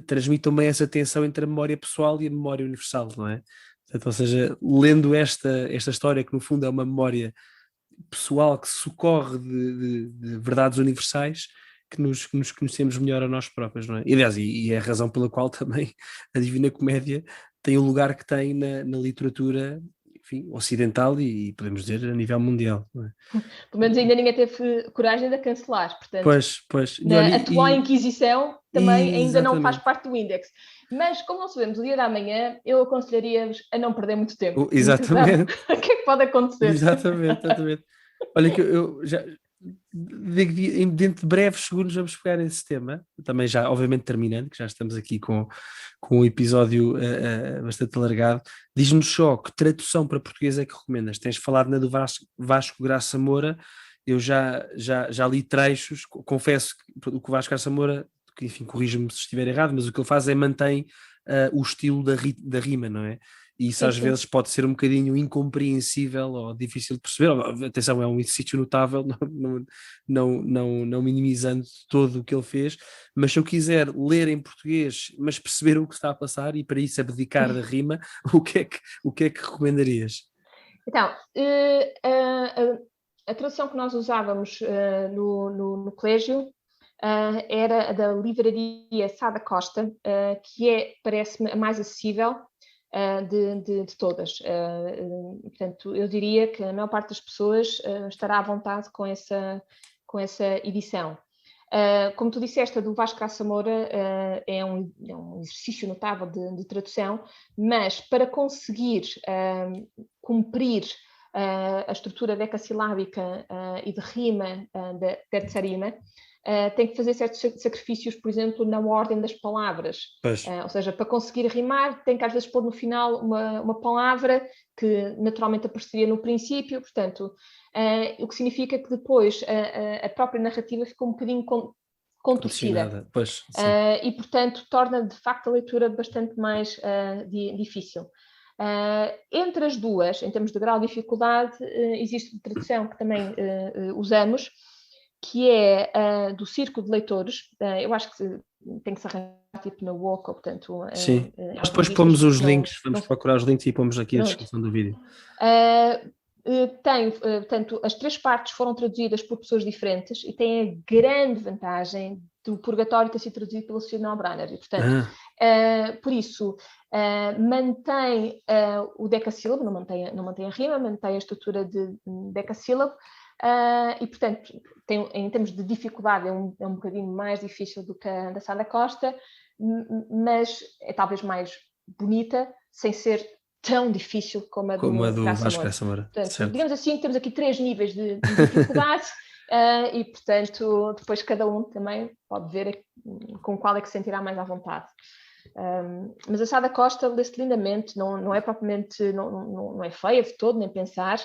transmitam bem essa tensão entre a memória pessoal e a memória universal, não é? Portanto, ou seja, lendo esta história, que no fundo é uma memória pessoal que socorre de verdades universais, que nos conhecemos melhor a nós próprios, não é? E, aliás, e é a razão pela qual também a Divina Comédia tem o lugar que tem na literatura, enfim, ocidental e podemos dizer a nível mundial, não é? Pelo menos ainda ninguém teve coragem de a cancelar, portanto, Pois. na atual Inquisição também ainda não faz exatamente. parte do índex. Mas como não sabemos o dia da manhã, eu aconselharia-vos a não perder muito tempo. Exatamente. O que é que pode acontecer? Exatamente. Olha que eu já digo que dentro de breves segundos vamos pegar esse tema, também já obviamente terminando, que já estamos aqui com um episódio bastante alargado. Diz-nos só que tradução para português é que recomendas? Tens falado na do Vasco Graça Moura, eu já li trechos, confesso que o Vasco Graça Moura, que enfim, corrija-me se estiver errado, mas o que ele faz é mantém o estilo da rima, não é? E isso às vezes pode ser um bocadinho incompreensível ou difícil de perceber. Atenção, é um exercício notável, não minimizando todo o que ele fez, mas se eu quiser ler em português, mas perceber o que está a passar e para isso abdicar da rima, o que é que recomendarias? Então, a tradução que nós usávamos no colégio era a da livraria Sá da Costa, que parece-me a mais acessível de todas. Portanto, eu diria que a maior parte das pessoas estará à vontade com essa edição. Como tu disseste, a do Vasco Graça Moura é um exercício notável de tradução, mas para conseguir cumprir a estrutura decassilábica e de rima da terça-rima, tem que fazer certos sacrifícios, por exemplo, na ordem das palavras. Ou seja, para conseguir rimar, tem que às vezes pôr no final uma palavra que naturalmente apareceria no princípio, portanto, o que significa que depois a própria narrativa fica um bocadinho contorcida. E, portanto, torna de facto a leitura bastante mais difícil. Entre as duas, em termos de grau de dificuldade, existe tradução que também usamos, que é do Círculo de Leitores. Eu acho que tem que se arranjar tipo na Woco, portanto... Sim, nós depois pomos os links, vamos procurar os links e pomos aqui a descrição do vídeo. Portanto, as 3 partes foram traduzidas por pessoas diferentes e tem a grande vantagem do Purgatório ter sido traduzido pelo Sr. Neubrainer. E, portanto, por isso, mantém o decassílabo, não mantém a rima, mantém a estrutura de decassílabo, e, portanto, em termos de dificuldade, é um bocadinho mais difícil do que a da Sá da Costa, mas é talvez mais bonita, sem ser tão difícil como a do Vasco Graça Moura. Portanto, digamos assim, temos aqui 3 níveis de dificuldade e, portanto, depois cada um também pode ver com qual é que se sentirá mais à vontade. Mas a Sá da Costa lê-se lindamente, não é propriamente, não é feia de todo, nem pensar,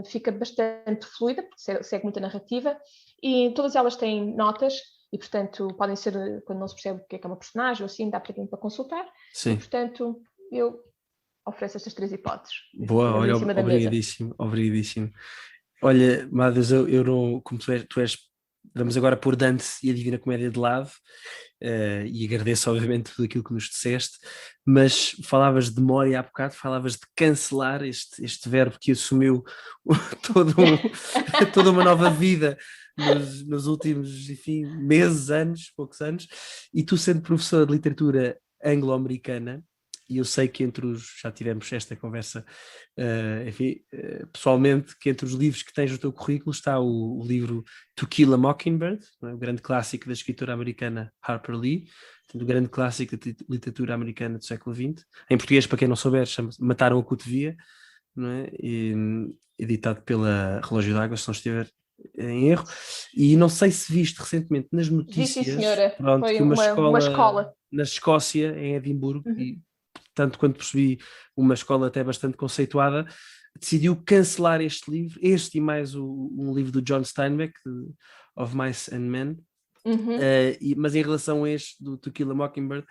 fica bastante fluida, porque segue muita narrativa, e todas elas têm notas, e, portanto, podem ser, quando não se percebe o que é uma personagem, ou assim, dá para consultar. Sim. E, portanto, eu ofereço estas 3 hipóteses. Boa, olha, obrigadíssimo. Olha, Matheus, eu não, como tu és, vamos agora pôr Dante e a Divina Comédia de lado, e agradeço obviamente tudo aquilo que nos disseste, mas falavas de memória há bocado, falavas de cancelar este verbo que assumiu toda uma nova vida nos últimos, enfim, meses, poucos anos, e tu sendo professor de literatura anglo-americana, e eu sei que já tivemos esta conversa, pessoalmente, que entre os livros que tens no teu currículo está o livro To Kill a Mockingbird, não é? O grande clássico da escritora americana Harper Lee, o grande clássico da literatura americana do século XX. Em português, para quem não souber, chama-se Mataram a Cotovia, não é? Editado pela Relógio d'Água, se não estiver em erro. E não sei se viste recentemente nas notícias, sim, senhora. Pronto, foi que uma escola na Escócia, em Edimburgo, e tanto quanto percebi, uma escola até bastante conceituada, decidiu cancelar este livro, e mais um livro do John Steinbeck, Of Mice and Men, mas em relação a este, do To Kill a Mockingbird,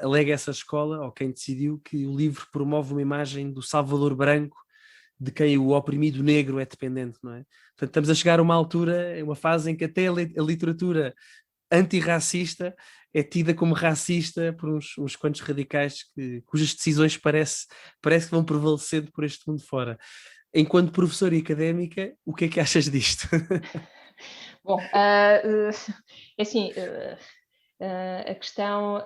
alega essa escola, ou quem decidiu, que o livro promove uma imagem do Salvador branco, de quem o oprimido negro é dependente, não é? Portanto, estamos a chegar a uma altura, uma fase em que até a literatura antirracista é tida como racista por uns quantos radicais cujas decisões parece que vão prevalecendo por este mundo fora. Enquanto professora e académica, o que é que achas disto? Bom, é assim, a questão,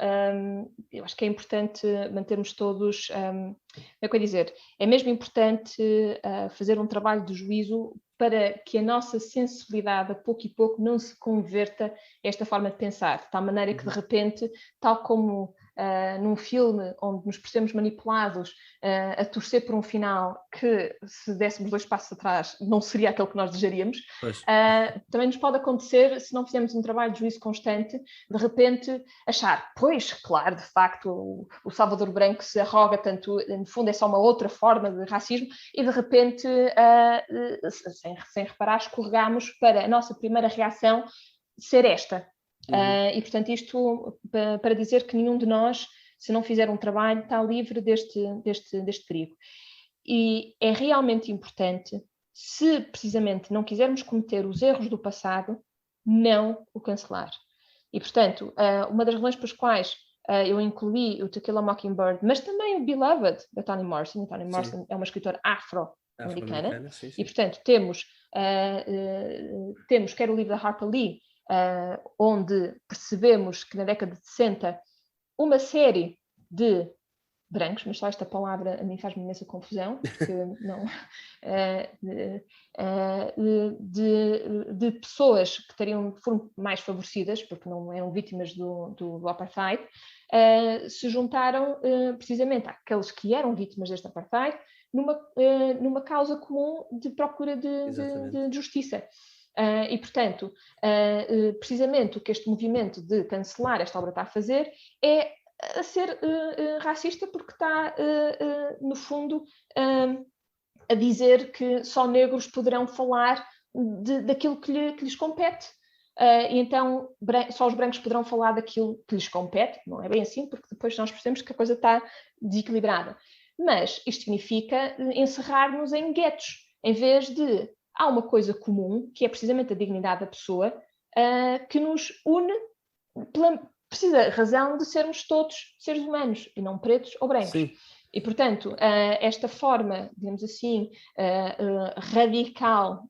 eu acho que é importante mantermos todos, como é que eu ia dizer, é mesmo importante fazer um trabalho de juízo para que a nossa sensibilidade, a pouco e pouco, não se converta a esta forma de pensar, de tal maneira que, de repente, tal como num filme onde nos percebemos manipulados a torcer por um final que, se dessemos 2 passos atrás, não seria aquele que nós desejaríamos, também nos pode acontecer, se não fizermos um trabalho de juízo constante, de repente achar, pois, claro, de facto, o Salvador Branco se arroga tanto, no fundo é só uma outra forma de racismo, e de repente, sem reparar, escorregamos para a nossa primeira reação ser esta. E, portanto, isto para dizer que nenhum de nós, se não fizer um trabalho, está livre deste perigo. E é realmente importante, se precisamente não quisermos cometer os erros do passado, não o cancelar. E, portanto, uma das razões pelas quais eu incluí o To Kill a Mockingbird, mas também o Beloved, da Toni Morrison. Toni Morrison é uma escritora afro-americana. E, portanto, temos quer o livro da Harper Lee, onde percebemos que na década de 60 uma série de brancos, mas só esta palavra a mim faz-me imensa confusão, porque não, de pessoas que foram mais favorecidas, porque não eram vítimas do apartheid, se juntaram precisamente àqueles que eram vítimas deste apartheid numa causa comum de procura de justiça. E, portanto, precisamente o que este movimento de cancelar esta obra está a fazer é a ser racista, porque está, no fundo, a dizer que só negros poderão falar daquilo que lhes compete. E então só os brancos poderão falar daquilo que lhes compete. Não é bem assim, porque depois nós percebemos que a coisa está desequilibrada. Mas isto significa encerrar-nos em guetos, em vez de... Há uma coisa comum, que é precisamente a dignidade da pessoa, que nos une pela precisa razão de sermos todos seres humanos, e não pretos ou brancos. Sim. E, portanto, esta forma, digamos assim, radical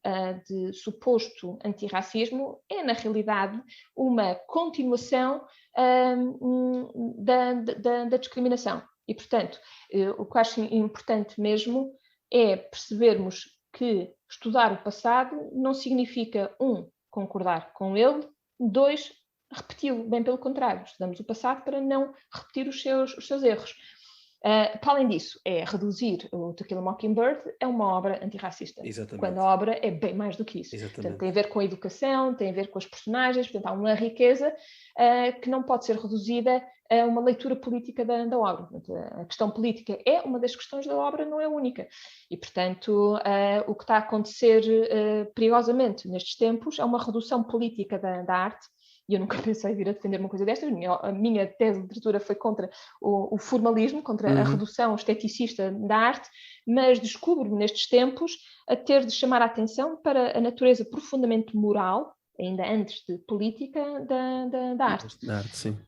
de suposto antirracismo é, na realidade, uma continuação da discriminação. E, portanto, o que eu acho importante mesmo é percebermos que estudar o passado não significa, 1, concordar com ele, 2, repeti-lo, bem pelo contrário, estudamos o passado para não repetir os seus erros. Para além disso, é reduzir o To Kill a Mockingbird é uma obra antirracista. Exatamente. Quando a obra é bem mais do que isso. Portanto, tem a ver com a educação, tem a ver com as personagens, portanto, há uma riqueza que não pode ser reduzida a uma leitura política da obra. Portanto, a questão política é uma das questões da obra, não é a única. E, portanto, o que está a acontecer perigosamente nestes tempos é uma redução política da arte. E eu nunca pensei vir a defender uma coisa destas. A minha tese de literatura foi contra o formalismo, contra a redução esteticista da arte, mas descubro-me nestes tempos a ter de chamar a atenção para a natureza profundamente moral, ainda antes de política, da arte. Da arte, sim.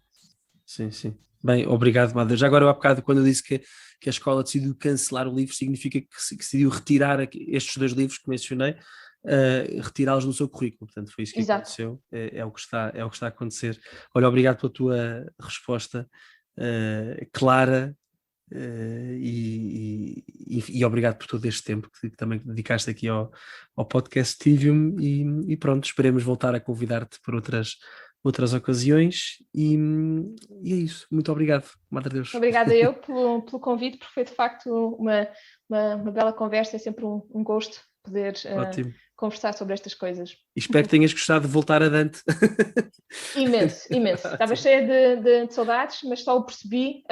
Sim. Bem, obrigado, Madre. Já agora, há bocado, quando eu disse que a escola decidiu cancelar o livro, significa que decidiu retirar estes 2 livros que mencionei, retirá-los do seu currículo. Portanto, foi isso que aconteceu. É o que está a acontecer. Olha, obrigado pela tua resposta clara e obrigado por todo este tempo que também dedicaste aqui ao podcast Tivium e pronto, esperemos voltar a convidar-te por outras ocasiões e é isso. Muito obrigado, Madre Deus. Obrigada eu pelo convite, porque foi de facto uma bela conversa, é sempre um gosto poder conversar sobre estas coisas. E espero que tenhas gostado de voltar a Dante. Imenso. Estava cheia de saudades, mas só o percebi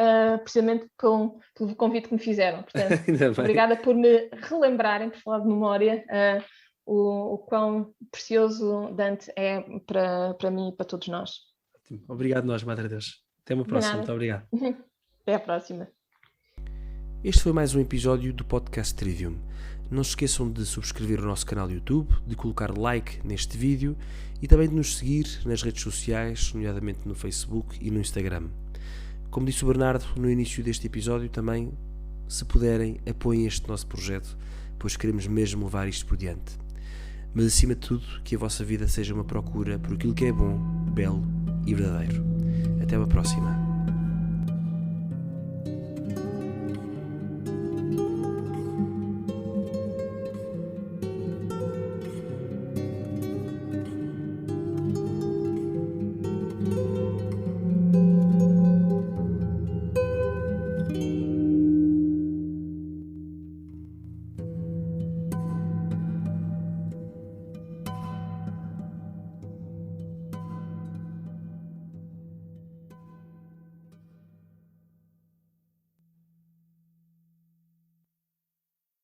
precisamente pelo convite que me fizeram. Portanto, obrigada por me relembrarem, por falar de memória, o quão precioso Dante é para mim e para todos nós. Obrigado nós, Madre Deus. Até uma próxima. Muito obrigado. Até a próxima. Este foi mais um episódio do podcast Trivium. Não se esqueçam de subscrever o nosso canal YouTube, de colocar like neste vídeo e também de nos seguir nas redes sociais, nomeadamente no Facebook e no Instagram. Como disse o Bernardo no início deste episódio também, se puderem, apoiem este nosso projeto, pois queremos mesmo levar isto por diante. Mas acima de tudo, que a vossa vida seja uma procura por aquilo que é bom, belo e verdadeiro. Até uma próxima.